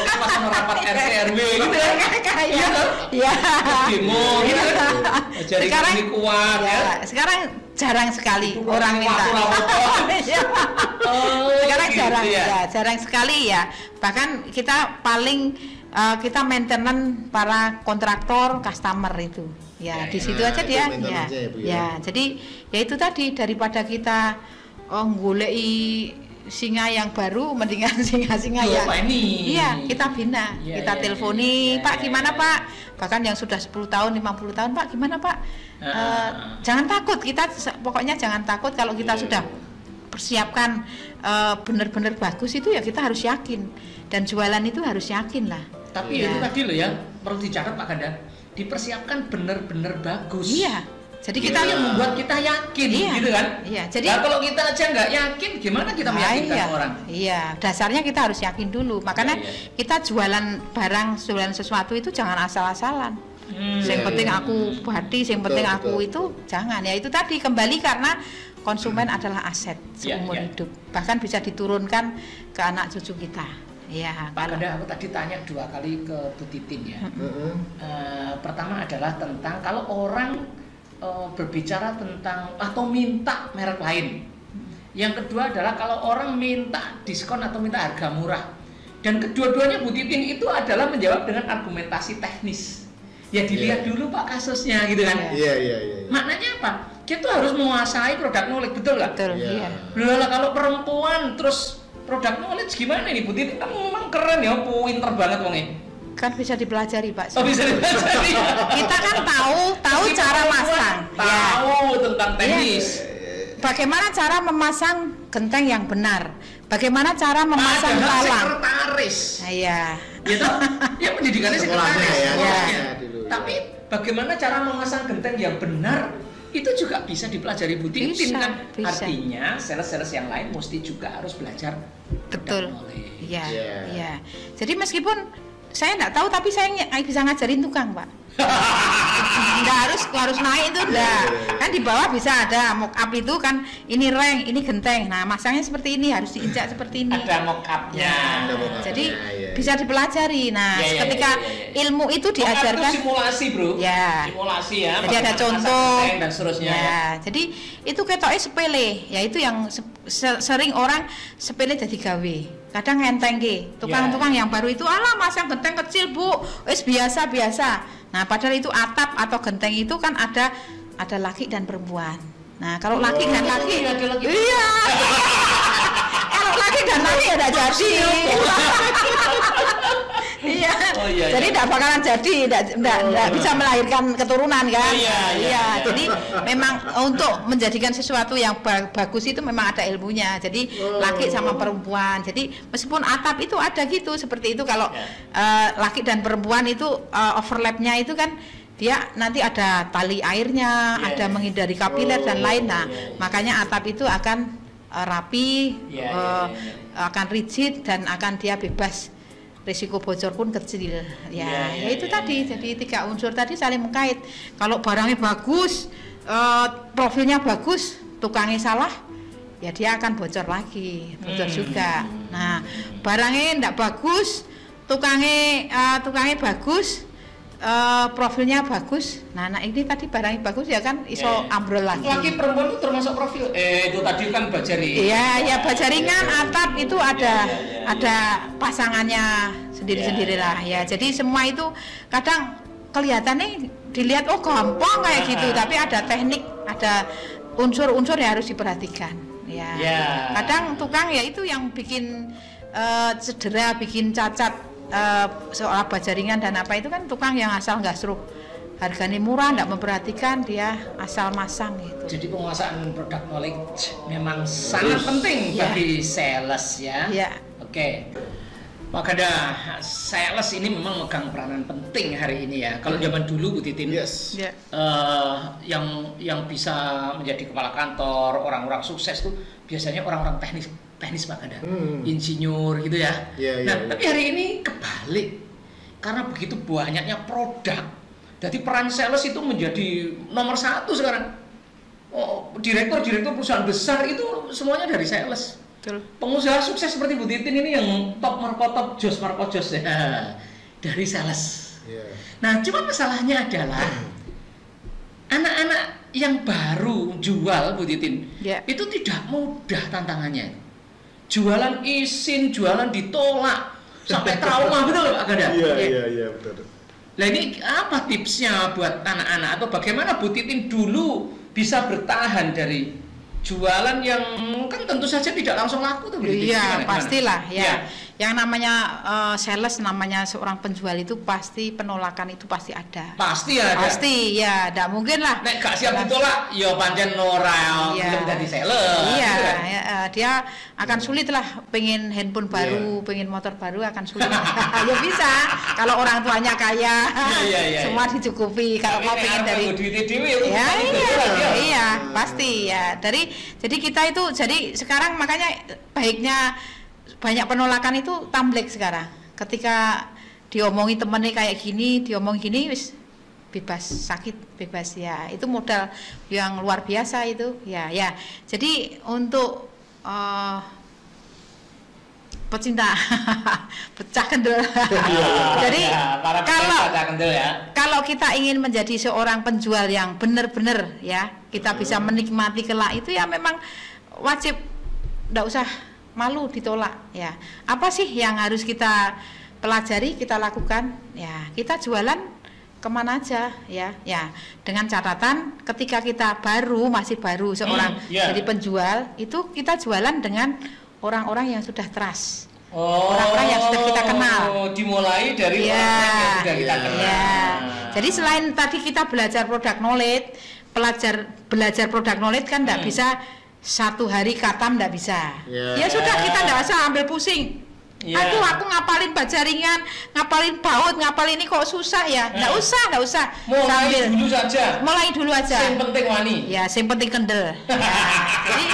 S3: pas rapat RT RW gitu ya. Demo gitu.
S1: Sekarang kuat sekarang jarang sekali orang minta. Sekarang jarang sekali ya. Bahkan kita paling kita maintenance para kontraktor, customer itu. Di situ aja dia. Jadi ya itu tadi, daripada kita goleki singa yang baru, mendingan singa-singa kita bina, kita telponi, Pak gimana Pak, bahkan yang sudah 10 tahun 50 tahun Pak gimana Pak, jangan takut, kita pokoknya jangan takut. Kalau kita sudah persiapkan benar-benar bagus itu ya kita harus yakin, dan jualan itu harus yakin lah.
S3: Tapi itu tadi loh ya, perlu dicatat Pak Ganda, dipersiapkan benar-benar bagus.
S1: Jadi kita
S3: yang membuat kita yakin, gitu kan?
S1: Iya. Jadi
S3: kalau kita aja nggak yakin, gimana kita meyakinkan orang?
S1: Iya, dasarnya kita harus yakin dulu. Makanya kita jualan barang, jualan sesuatu itu jangan asal-asalan. Yang penting aku badi, yang penting aku itu jangan. Ya itu tadi kembali karena konsumen adalah aset seumur hidup. Bahkan bisa diturunkan ke anak cucu kita. Ya,
S3: Pak Ganda, aku tadi tanya 2 kali ke Bu Titin ya. Pertama adalah tentang kalau orang berbicara tentang atau minta merek lain. Yang kedua adalah kalau orang minta diskon atau minta harga murah. Dan kedua-duanya Bu Titin itu adalah menjawab dengan argumentasi teknis. Ya dilihat dulu Pak kasusnya gitu kan.
S2: Iya.
S3: Maknanya apa? Kita harus menguasai produk knowledge, betul nggak?
S1: Betul, iya.
S3: Lah kalau perempuan terus produk knowledge gimana nih Bu Titin? Kan memang keren ya, pinter banget wongnya.
S1: Kan bisa dipelajari Pak.
S3: Oh bisa dipelajari.
S1: Kita kan tahu cara masang.
S3: Tahu tentang teknis.
S1: Bagaimana cara memasang genteng yang benar? Bagaimana cara memasang talang?
S3: Sekretaris.
S1: Iya.
S3: Gitu? Ya pendidikannya sekretaris. Tapi
S2: Ya.
S3: bagaimana cara memasang genteng yang benar? Itu juga bisa dipelajari Bu Titin kan. Artinya sales-sales yang lain mesti juga harus belajar.
S1: Betul. Iya. Jadi meskipun saya nggak tahu tapi saya bisa ngajarin tukang Pak. Nggak harus naik itu enggak. Kan di bawah bisa ada mock up itu kan ini reng, ini genteng. Nah, masangnya seperti ini, harus diinjak seperti ini.
S3: Ada mock up-nya.
S1: Jadi bisa dipelajari. Nah, ketika ilmu itu diajarkan
S3: simulasi, Bro. Simulasi ya.
S1: Jadi ada contoh
S3: dan seterusnya.
S1: Jadi itu ketoknya sepele, yaitu yang sering orang sepele jadi gawe. Kadang ngenteng tukang-tukang yang baru itu masang genteng kecil Bu, wis biasa. Nah padahal itu atap atau genteng itu kan ada laki dan perempuan. Nah kalau laki dan laki, iya. Kalau laki dan laki ada jadi. Iya. Jadi tidak bakalan jadi, tidak bisa melahirkan keturunan kan. Iya. Jadi memang untuk menjadikan sesuatu yang bagus itu memang ada ilmunya. Jadi laki sama perempuan. Jadi meskipun atap itu ada gitu seperti itu kalau laki dan perempuan itu overlapnya itu kan dia nanti ada tali airnya, ada menghindari kapiler dan lain. Nah, makanya atap itu akan rapi, akan rigid dan akan dia bebas. Risiko bocor pun kecil itu tadi. Jadi 3 unsur tadi saling mengkait. Kalau barangnya bagus, profilnya bagus, tukangnya salah, ya dia akan bocor lagi, bocor juga. Nah, barangnya tidak bagus, tukangnya bagus, profilnya bagus. Nah ini tadi barangnya bagus ya kan iso ambrol lagi.
S3: Laki perempuan itu termasuk profil. Itu tadi kan bajaring.
S1: Iya, bajaringan atap itu ada pasangannya sendiri-sendiri lah ya. Jadi semua itu kadang kelihatannya dilihat gampang kayak gitu, tapi ada teknik, ada unsur-unsur yang harus diperhatikan. Ya. Kadang tukang ya itu yang bikin cedera, bikin cacat. Soal bajaringan dan apa itu kan tukang yang asal nggak seru, harganya murah, nggak memperhatikan, dia asal masang gitu.
S3: Jadi penguasaan produk knowledge memang sangat penting bagi sales ya. Oke. Pak Ganda, sales ini memang megang peranan penting hari ini ya. Kalau zaman dulu Bu Titin, yang bisa menjadi kepala kantor, orang-orang sukses tuh biasanya orang-orang teknis Pak Ganda, insinyur gitu ya. Tapi hari ini kebalik, karena begitu banyaknya produk, jadi peran sales itu menjadi nomor 1 sekarang. Direktur perusahaan besar itu semuanya dari sales.
S1: Betul.
S3: Pengusaha sukses seperti Bu Titin ini yang top Marco Jos ya, dari sales. Nah, cuma masalahnya adalah anak-anak yang baru jual Bu Titin itu tidak mudah tantangannya. Jualan izin, jualan ditolak sampai trauma, betul Pak Ganda?
S2: Iya betul.
S3: Nah ini apa tipsnya buat anak-anak atau bagaimana Bu Titin dulu bisa bertahan dari jualan yang kan tentu saja tidak langsung laku tuh Bu Titin?
S1: Iya, pastilah ya. yang namanya sales, namanya seorang penjual itu pasti penolakan itu pasti ada.
S3: Pasti ada.
S1: Pasti ya, tidak mungkin lah.
S3: Nek gak siap ditolak, ya pancen ora belum jadi sales.
S1: Iya,
S3: gitu kan?
S1: dia akan sulit lah. Pengen handphone baru, pengen motor baru akan sulit. Ya bisa. Kalau orang tuanya kaya, semua dicukupi. Kalau mau pengen dari iya, pasti ya. Jadi kita itu, jadi sekarang makanya baiknya banyak penolakan itu tamblek sekarang. Ketika diomongi temennya kayak gini, diomong gini, wis bebas sakit, bebas ya. Itu modal yang luar biasa itu. Ya. Jadi untuk pecinta pecah kendel. Jadi kalau kita ingin menjadi seorang penjual yang benar-benar ya, kita bisa menikmati kelak itu ya memang wajib, nggak usah malu ditolak ya. Apa sih yang harus kita pelajari, kita lakukan ya? Kita jualan kemana aja ya, dengan catatan ketika kita masih baru seorang jadi penjual, itu kita jualan dengan orang-orang yang sudah trust, orang-orang yang sudah kita kenal.
S3: Dimulai dari orang yang sudah kita kenal.
S1: Jadi selain tadi kita belajar product knowledge, belajar product knowledge kan nggak bisa satu hari katam, nggak bisa. Ya sudah, kita nggak usah ambil pusing. Aduh, aku ngapalin bajaringan, ngapalin baut, ngapalin ini kok susah ya. Nggak usah. Mulai dulu aja.
S3: Yang penting wani.
S1: Ya, yang penting kendel. Jadi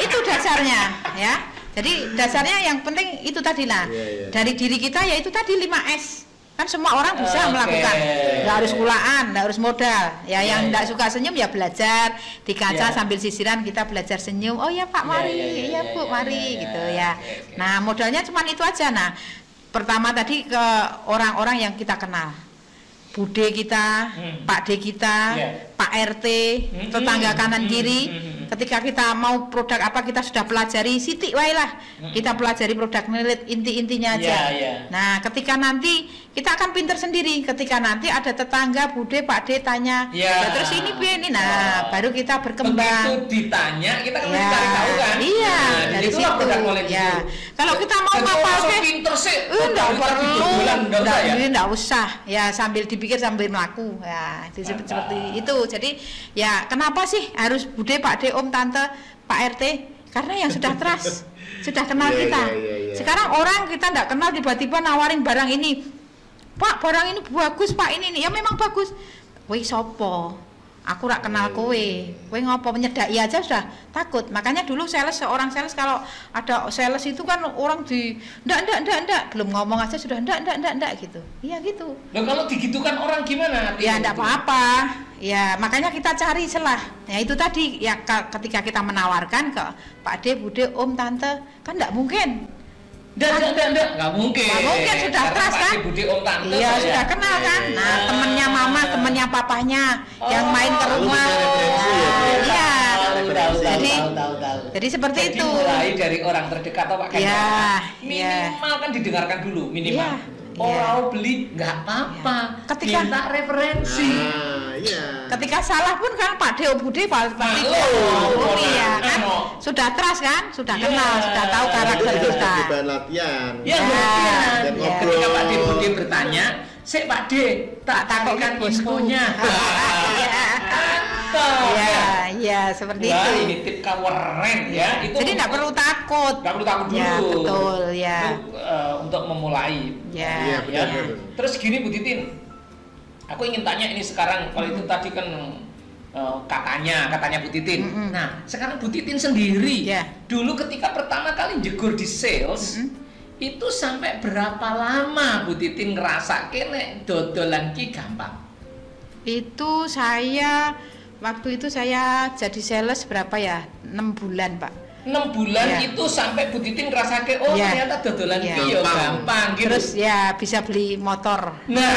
S1: itu dasarnya ya. Jadi dasarnya yang penting itu tadi lah. Dari diri kita ya itu tadi 5S. Kan semua orang bisa melakukan, nggak harus kulaan, nggak harus modal ya. Yang nggak suka senyum ya belajar di kaca sambil sisiran, kita belajar senyum. Oh ya Pak, mari, iya Bu, mari gitu ya. Nah, modalnya cuma itu aja. Nah, pertama tadi ke orang-orang yang kita kenal, bude kita, Pak D kita, Pak RT, tetangga kanan kiri. Ketika kita mau produk apa, kita sudah pelajari sitik wae lah. Kita pelajari produk knowledge inti-intinya aja. Nah, ketika nanti kita akan pinter sendiri. Ketika nanti ada tetangga, bude, Pak D tanya, ya terus ini ini, nah baru kita berkembang.
S3: Begitu ditanya, kita kan mesti cari tahu kan.
S1: Iya,
S3: nah,
S1: dari situ. Ya. Kalau kita mau ngapalke,
S3: pinter sih,
S1: enggak usah. Ya sambil dipikir sambil melaku. Ya, seperti itu. Jadi ya kenapa sih harus bude, Pak D, Om, Tante, Pak RT? Karena yang sudah trust, sudah kenal kita. Sekarang orang kita tidak kenal tiba-tiba nawarin barang ini, Pak, barang ini bagus Pak, ini ya memang bagus. Woi sopo? Aku rak kenal kowe. Kowe ngopo nyedaki aja sudah takut. Makanya dulu seorang sales kalau ada sales itu kan orang di ndak belum ngomong aja sudah ndak gitu. Iya gitu.
S3: Loh, kalau digitukan orang gimana?
S1: Ya ndak apa-apa. Ya makanya kita cari celah. Ya itu tadi ya, ketika kita menawarkan ke Pak D, Bude, Om, Tante, kan ndak mungkin.
S3: Nggak mungkin.
S1: Nggak mungkin, sudah trust kan?
S3: Bude, Om, Tante,
S1: iya, sudah kenal kan? Nah, temennya mama, temennya papahnya yang main ke rumah. Iya. Jadi seperti itu.
S3: Mulai dari orang terdekat atau Pak Kandang. Minimal kan didengarkan dulu, minimal. Orang beli nggak apa-apa.
S1: Ketika
S3: minta referensi.
S1: Ketika salah pun kan Pak D, Bude pasti ya kan? Sudah trust kan? Sudah kenal, sudah tahu karakter kita.
S2: Bahan latihan.
S3: Latihan. Ketika Pak D, Bude bertanya, "Sik Pak D, tak takutkan infonya."
S1: Ya, seperti itu.
S3: Ini tip keren ya. Itu
S1: jadi nggak perlu takut.
S3: Nggak perlu takut dulu.
S1: Ya, betul ya.
S3: Untuk memulai.
S1: Ya.
S3: Terus gini Bu Titin, aku ingin tanya ini sekarang, kalau itu tadi kan katanya Bu Titin. Nah, sekarang Bu Titin sendiri, dulu ketika pertama kali jegur di sales, itu sampai berapa lama Bu Titin ngerasa kene dodolan ki gampang?
S1: Itu waktu itu saya jadi sales berapa ya? 6 bulan Pak.
S3: 6 bulan itu sampai Bu Titin ngerasake ternyata dodolan iki yo gampang gitu.
S1: Terus ya bisa beli motor.
S3: Nah,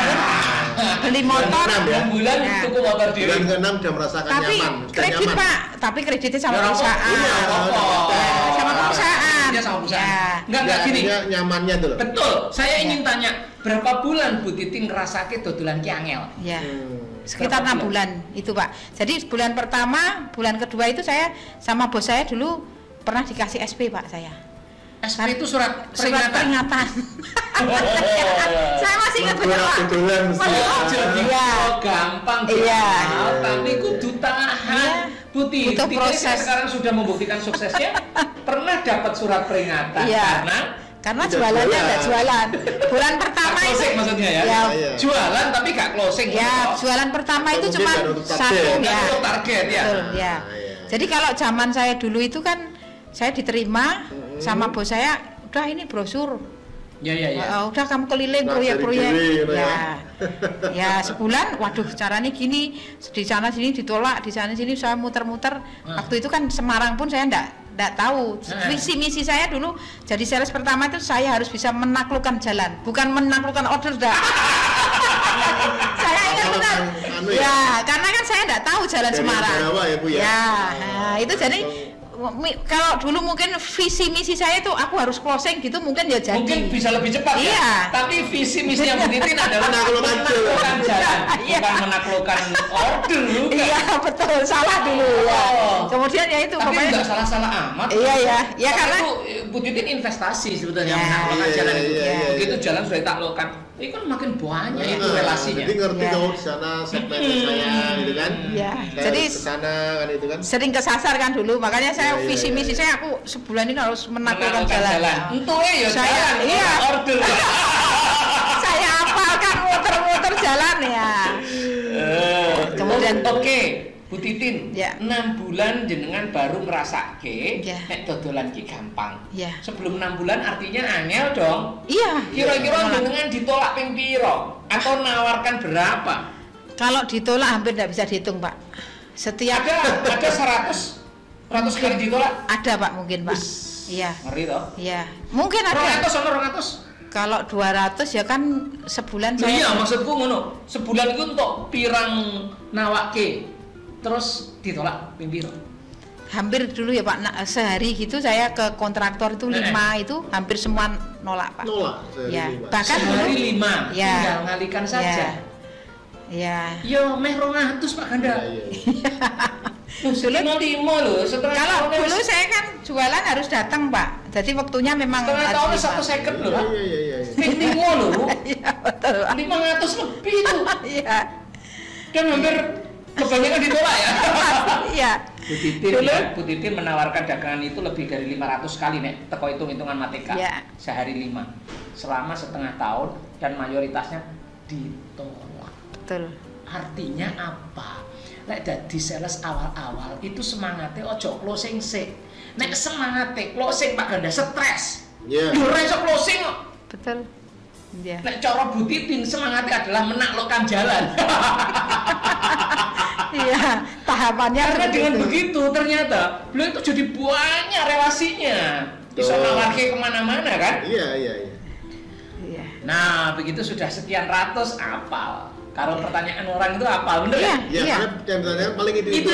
S1: beli motor
S3: 6 bulan tuku motor dhewe.
S2: Bulan ke-6 udah merasakan
S1: tapi
S2: nyaman.
S1: Kredit
S2: nyaman.
S1: Pak, tapi kreditnya sama perusahaan. Sama perusahaan.
S3: Sama perusahaan. Enggak gini.
S2: Nyamannya tuh loh.
S3: Betul. Saya ingin tanya, berapa bulan Bu Titin ngerasake dodolan ki angel?
S1: Ya. Sekitar 6 bulan itu Pak. Jadi bulan pertama, bulan kedua itu saya sama bos saya dulu pernah dikasih SP Pak saya.
S3: SP itu surat
S1: peringatan. Saya masih ingat benar Pak.
S3: Jadi gampang.
S1: Iya.
S3: Tapi kudu tahan. Putih,
S1: butuh proses.
S3: Sekarang sudah membuktikan suksesnya. Pernah dapat surat peringatan
S1: karena jualannya ada jualan. Bulan pertama itu
S3: maksudnya jualan tapi gak closing.
S1: Ya, jualan pertama itu cuma satu
S3: target ya.
S1: Betul, ya. Jadi kalau zaman saya dulu itu kan saya diterima sama bos saya, udah ini brosur. Ya. Udah kamu keliling proyek-proyek. Ya sebulan, waduh caranya gini, di sana sini ditolak, di sana sini saya muter-muter. Waktu itu kan Semarang pun saya enggak tahu. Visi misi saya dulu jadi sales pertama itu saya harus bisa menaklukkan jalan, bukan menaklukkan order dah. Saya ingat benar. Ya, karena kan saya enggak tahu jalan Semarang. Itu jadi kalau dulu mungkin visi misi saya itu aku harus closing gitu mungkin ya jadi.
S3: Mungkin bisa lebih cepat ya. Tapi visi misi yang Titin adalah menaklukkan jalan, bukan menaklukkan order.
S1: Iya betul, salah dulu ya. Kemudian ya itu
S3: tapi pokoknya nggak salah-salah amat.
S1: Iya karena
S3: itu Bu Titin investasi sebetulnya menaklukkan jalan itu. Begitu jalan sudah ditaklukkan, ini kan makin banyak itu relasinya.
S2: Jadi ngerti kalau di sana segmen saya gitu kan.
S1: Iya. Jadi
S2: kesana kan itu kan.
S1: Sering kesasar kan dulu, makanya saya visi misi saya aku sebulan ini harus menaklukkan jalan.
S3: Itu ya saya order.
S1: Saya hafalkan muter-muter jalan ya. Kemudian
S3: Bu Titin, 6 bulan jenengan baru ngrasake nek dodolan ki gampang. Sebelum 6 bulan artinya angel dong.
S1: Iya.
S3: Kira-kira jenengan ditolak ping piro atau nawarkan berapa?
S1: Kalau ditolak hampir tidak bisa dihitung, Pak. Setiap
S3: ada 100 kali ditolak?
S1: Ada Pak, mungkin Pak. Iya.
S3: Ngeri toh?
S1: Iya. Mungkin ada.
S3: 200.
S1: Kalau 200 ya kan sebulan saya.
S3: Iya, maksudku ngono. Sebulan itu untuk pirang nawake. Terus ditolak ping piro?
S1: Hampir dulu ya Pak, sehari gitu saya ke kontraktor itu 5 itu hampir semua nolak Pak.
S2: Nolak.
S1: Ya, bahkan
S3: sehari 5. Tinggal ngalikan saja.
S1: Ya.
S3: Yo meh 200 Pak Ganda. Dulu 5 loh,
S1: kalau dulu saya kan jualan harus datang Pak, jadi waktunya memang
S3: setengah tahun 1 second loh Pak. Ping 5 loh.
S1: Iya betul Pak.
S3: 500 lebih tuh.
S1: Iya.
S3: Dan hampir kebanyakan ditolak ya.
S1: Iya.
S3: Bu Titin menawarkan dagangan itu lebih dari 500 kali nek teko hitung-hitungan mateka. Sehari 5 selama setengah tahun dan mayoritasnya ditolak.
S1: Betul.
S3: Artinya apa? Nek dadi sales awal-awal itu semangatnya ojo closing sih. Nek semangatnya closing Pak Ganda stres. Ora iso closing kok.
S1: Betul. Iya.
S3: Nek cara Bu Titin semangatnya adalah menaklukkan jalan.
S1: Iya, tahapannya
S3: karena dengan begitu ternyata beliau itu jadi banyak relasinya. Bisa nawarke kemana-mana kan?
S2: Iya.
S3: Nah, begitu sudah sekian ratus apal. Kalau pertanyaan orang itu apal, bener ya?
S2: Iya. Yang pertanyaan paling itu
S3: juga.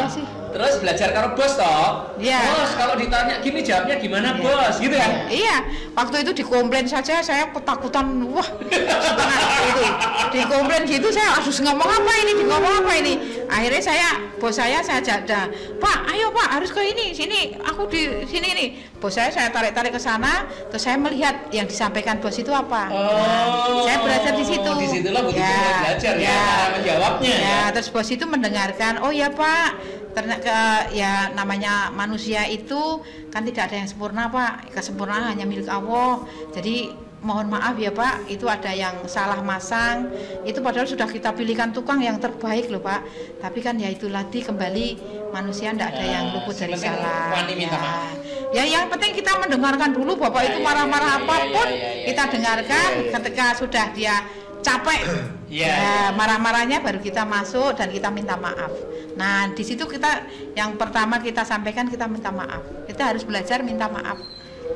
S1: Iya sih.
S3: Terus belajar karo bos toh?
S1: Iya.
S3: Bos kalau ditanya gini jawabnya gimana bos? Gitu kan?
S1: Iya. Waktu itu dikomplain saja saya ketakutan. Wah, setengah itu. Dikomplain gitu saya harus ngomong apa ini? Akhirnya bos saya jaga. Pak, ayo Pak, harus ke ini, sini. Aku di sini ini. Bos saya tarik ke sana, terus saya melihat yang disampaikan bos itu apa. Saya belajar di situ.
S3: Di situlah begitu belajar ya cara menjawabnya.
S1: Ya, terus bos itu mendengarkan. Oh ya Pak. Ternyata ya namanya manusia itu kan tidak ada yang sempurna Pak, kesempurnaan hanya milik Allah. Jadi mohon maaf ya Pak, itu ada yang salah masang, itu padahal sudah kita pilihkan tukang yang terbaik loh Pak. Tapi kan ya itu tadi kembali manusia tidak ada yang luput dari salah. Ya yang penting kita mendengarkan dulu Bapak itu marah-marah apapun kita dengarkan. Ketika sudah dia capek marah-marahnya baru kita masuk dan kita minta maaf. Nah di situ kita yang pertama kita sampaikan kita minta maaf. Kita harus belajar minta maaf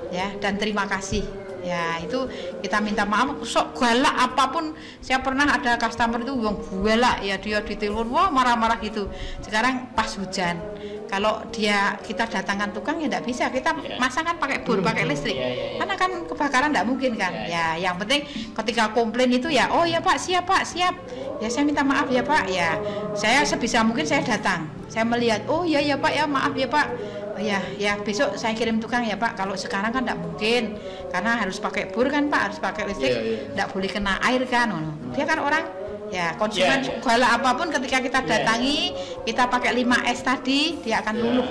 S1: ya dan terima kasih. Ya itu kita minta maaf sok galak apapun. Saya pernah ada customer itu yang galak ya, dia ditelepon wah marah-marah gitu. Sekarang pas hujan kalau kita datangkan tukang ya tidak bisa, kita masangkan pakai bor, pakai listrik karena kan kebakaran tidak mungkin kan. Ya yang penting ketika komplain itu ya oh ya Pak siap ya saya minta maaf ya Pak, ya saya sebisa mungkin saya datang, saya melihat oh ya Pak ya maaf ya Pak, Ya besok saya kirim tukang ya Pak. Kalau sekarang kan tidak mungkin, karena harus pakai bor kan Pak, harus pakai listrik, tidak boleh kena air kan. Dia kan orang ya konsumen segala apapun ketika kita datangi, kita pakai 5S tadi, dia akan luluh.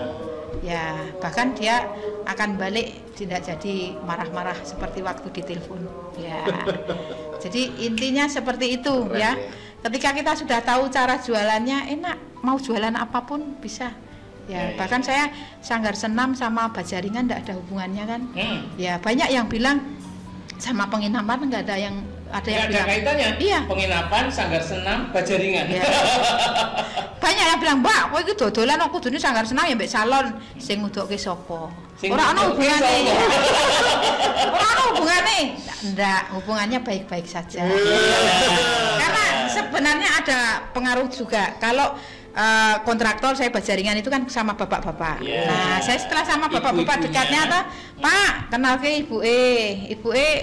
S1: Ya bahkan dia akan balik tidak jadi marah-marah seperti waktu ditelepon. Ya jadi intinya seperti itu ya. Ketika kita sudah tahu cara jualannya enak, mau jualan apapun bisa. Ya, bahkan saya Sanggar Senam sama Bajaringan tidak ada hubungannya kan. Ya banyak yang bilang sama penginapan nggak ada yang
S3: bilang kaitannya.
S1: Iya.
S3: Penginapan, Sanggar Senam, Bajaringan.
S1: Ya. Banyak yang bilang, "Mbak, kowe iki dodolan aku kudune Sanggar Senam ya mbek salon sing ngudukke sapa?" Ora ana hubungane. Ora ana hubungane. Ndak, hubungannya baik-baik saja. Karena sebenarnya ada pengaruh juga. Kalau kontraktor saya Bajaringan itu kan sama bapak-bapak. Nah, saya setelah sama bapak-bapak dekatnya apa? Pak, kenal ke ibu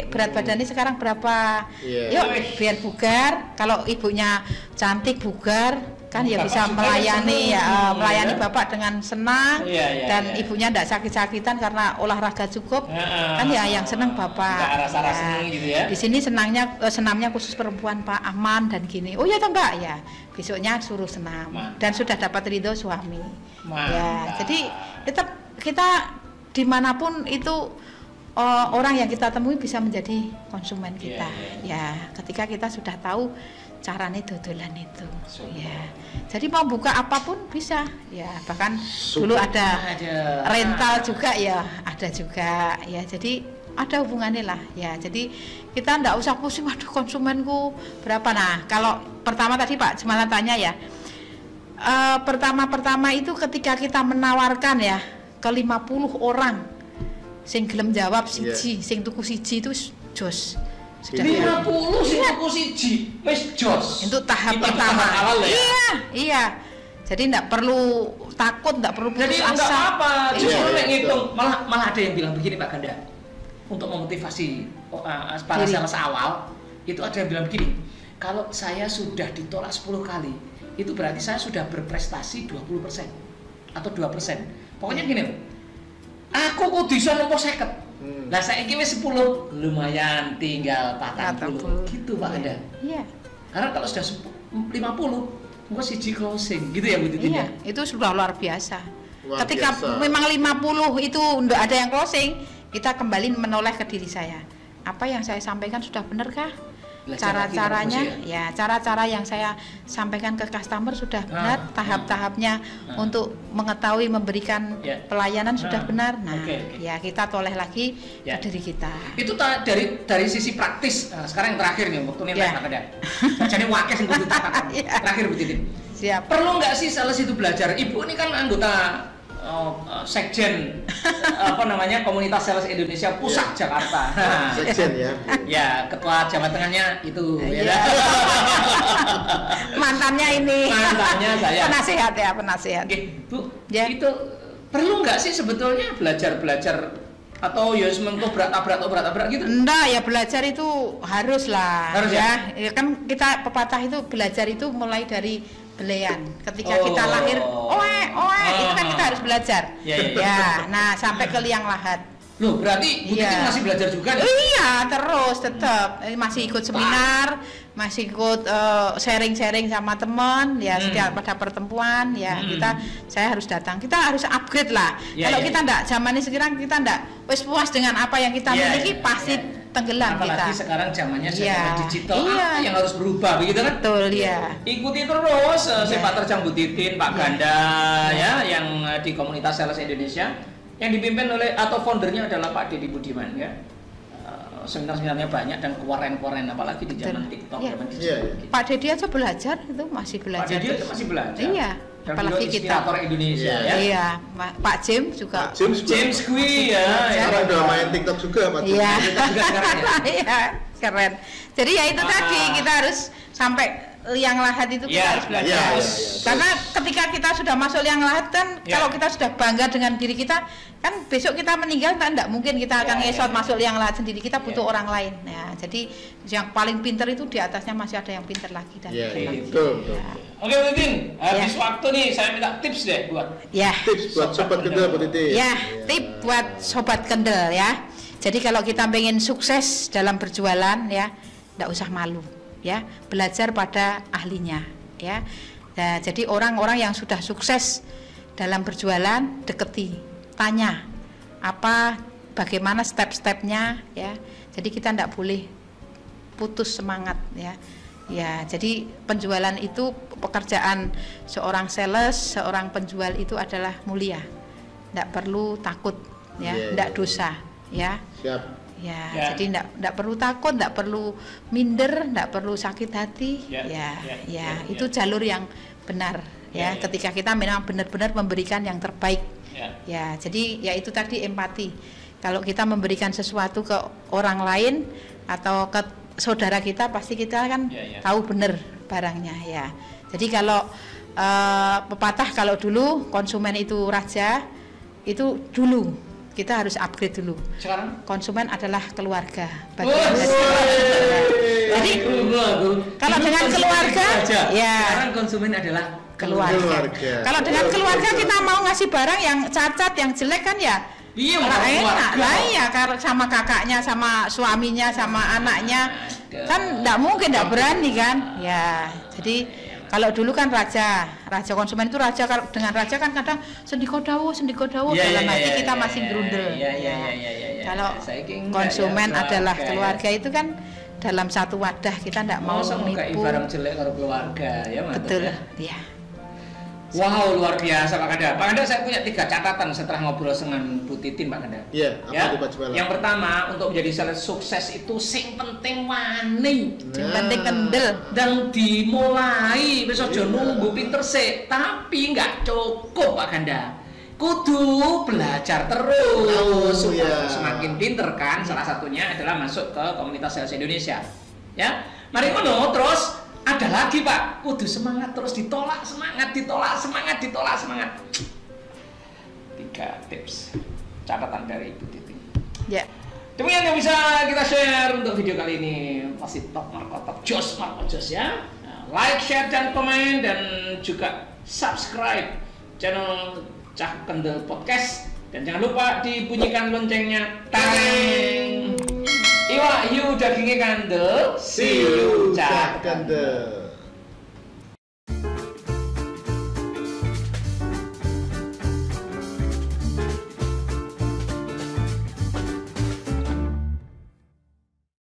S1: berat badannya sekarang berapa? Yuk, biar bugar. Kalau ibunya cantik bugar, kan ya bisa melayani melayani bapak dengan senang dan ibunya tidak sakit-sakitan karena olahraga cukup. Kan ya yang senang bapak.
S3: Rasa-rasa gitu ya.
S1: Di sini senamnya khusus perempuan Pak, aman dan gini. Oh ya toh Mbak ya. Besoknya suruh senam dan sudah dapat ridho suami. Ya, jadi tetap kita dimanapun itu orang yang kita temui bisa menjadi konsumen kita. Ya, ketika kita sudah tahu caranya dodolan itu. Ya, jadi mau buka apapun bisa. Ya, bahkan dulu ada rental juga ya, ada juga. Ya, jadi ada hubungannya lah ya. Jadi kita ndak usah pusing, waduh konsumenku berapa. Nah kalau pertama tadi Pak Jemalan tanya ya, pertama itu ketika kita menawarkan ya ke 50 orang sing gelem jawab siji, sing tuku siji itu jos.
S3: 50 sing tuku siji wis jos.
S1: Itu tahap pertama.
S3: Awal ya?
S1: Iya. Jadi ndak perlu takut, ndak perlu putus asa.
S3: Jadi enggak apa-apa. Justru ngitung malah ada yang bilang begini Pak Ganda. Untuk memotivasi para sales awal, itu ada yang bilang begini, kalau saya sudah ditolak 10 kali, itu berarti saya sudah berprestasi 20% atau 2%. Pokoknya gini, aku kudu iso nomor 50. Lah saiki wis 10, lumayan tinggal 40. Gitu Pak Anda.
S1: Iya.
S3: Karena kalau sudah 50, engko siji closing gitu ya Bu Titin.
S1: Iya, itu sudah luar biasa. Ketika memang 50 itu enggak ada yang closing, kita kembali menoleh ke diri saya. Apa yang saya sampaikan sudah benarkah? Cara-caranya ya, cara-cara yang saya sampaikan ke customer sudah benar, tahap-tahapnya untuk mengetahui memberikan pelayanan sudah benar. Nah, ya kita toleh lagi ke diri kita.
S3: Itu dari sisi praktis. Sekarang yang terakhir nih, waktu ini ada. Jadi wakil sing kudu terakhir Bu Titin.
S1: Siap.
S3: Perlu nggak sih sales itu belajar? Ibu ini kan anggota Sekjen Komunitas Sales Indonesia Pusat Jakarta.
S2: Sekjen ya.
S3: Ya, ketua Jawa Tengahnya itu ya.
S1: Mantannya ini.
S3: Mantannya saya.
S1: Penasehat ya, penasehat.
S3: Bu, itu perlu nggak sih sebetulnya belajar atau ya tabrak gitu?
S1: Enggak, ya belajar itu harus lah.
S3: Harus ya?
S1: Ya kan kita pepatah itu belajar itu mulai dari belian. Ketika kita lahir, itu kan kita harus belajar. Ya, nah sampai ke liang lahat.
S3: Loh, berarti Bu Titin masih belajar juga nih?
S1: Iya, terus tetap masih ikut seminar, masih ikut sharing-sharing sama teman, ya setiap pada pertemuan, ya saya harus datang. Kita harus upgrade lah. Kalau kita enggak zaman ini sekarang kita enggak puas dengan apa yang kita miliki, pasti tenggelam.
S3: Apalagi
S1: kita.
S3: Sekarang zamannya sudah digital, apa yang harus berubah begitu kan?
S1: Betul, ya.
S3: Ikuti terus sepak terjang Bu Titin, Pak Ganda ya, yang di Komunitas Sales Indonesia, yang dipimpin oleh atau foundernya adalah Pak Deddy Budiman ya. Seminar-seminarnya banyak dan keren-keren, apalagi di zaman TikTok.
S1: Pak Deddy aja belajar, itu masih belajar.
S3: Pak Deddy masih belajar.
S1: Iya.
S3: Dan
S1: apalagi kita
S3: Indonesia ya.
S1: Iya, Pak James juga.
S2: James
S3: Kui ya.
S2: Sekarang udah main TikTok juga Pak.
S1: Iya. Iya, keren. Jadi ya itu tadi kita harus sampai liang lahat itu kita harus belajar. Karena ketika kita sudah masuk liang lahat kan, kalau kita sudah bangga dengan diri kita, kan besok kita meninggal kan tidak mungkin kita akan ngesot masuk liang lahat sendiri. Kita butuh orang lain. Ya, jadi yang paling pinter itu di atasnya masih ada yang pinter lagi dan
S2: betul.
S3: Oke, Bu Titin, habis waktu nih saya minta tips deh buat
S2: tips buat sobat kendel, Bu Titin.
S1: Tip buat sobat kendel ya. Jadi kalau kita pengen sukses dalam berjualan ya, tidak usah malu ya, belajar pada ahlinya ya. Nah, jadi orang-orang yang sudah sukses dalam berjualan deketi, tanya bagaimana step-stepnya ya. Jadi kita tidak boleh putus semangat ya. Ya, jadi penjualan itu pekerjaan seorang sales, seorang penjual itu adalah mulia. Tidak perlu takut ya, tidak dosa ya.
S2: Siap.
S1: Ya, jadi tidak perlu takut, tidak perlu minder, tidak perlu sakit hati. Itu jalur yang benar ya. Ketika kita memang benar-benar memberikan yang terbaik. Ya, jadi ya itu tadi empati. Kalau kita memberikan sesuatu ke orang lain atau ke saudara kita, pasti kita kan tahu benar barangnya ya. Jadi kalau pepatah kalau dulu konsumen itu raja, itu dulu kita harus upgrade dulu. Sekarang konsumen adalah keluarga. Bagian dari keluarga. Jadi kalau dengan keluarga,
S3: sekarang konsumen adalah
S1: keluarga. Kalau dengan keluarga kita mau ngasih barang yang cacat, yang jelek kan ya.
S3: Iya,
S1: enak lah ya, kalau sama kakaknya, sama suaminya, sama anaknya, kan tidak mungkin, tidak berani kan. Ya, jadi kalau dulu kan raja konsumen itu raja. Kalau dengan raja kan kadang sendiko dawo dalam hati kita masih grundel. Kalau konsumen adalah keluarga itu kan dalam satu wadah, kita tidak mau menipu.
S3: Barang jelek kalau keluarga ya.
S1: Betul ya.
S3: Wow, luar biasa Pak Kanda. Pak Kanda, saya punya 3 catatan setelah ngobrol dengan Bu Titin, Pak Kanda.
S2: Apa itu Pak Jualan?
S3: Yang pertama, untuk menjadi sales sukses itu sing penting wani,
S1: sing penting kendel
S3: dan dimulai. Wis aja nunggu pinter sik, tapi nggak cukup Pak Kanda. Kudu belajar terus. Semakin pinter kan, salah satunya adalah masuk ke komunitas sales Indonesia. Ya, mari ngono terus. Ada lagi Pak, kudu semangat terus, ditolak semangat. 3 tips catatan dari Ibu Titin.
S1: Ya.
S3: Demikian yang bisa kita share untuk video kali ini. Pasti top jos ya. Like, share dan komen, dan juga subscribe channel Cah Kendel Podcast, dan jangan lupa dibunyikan loncengnya. Tang. Iwa, you dagingnya kandel.
S2: See you, Cah Kendel.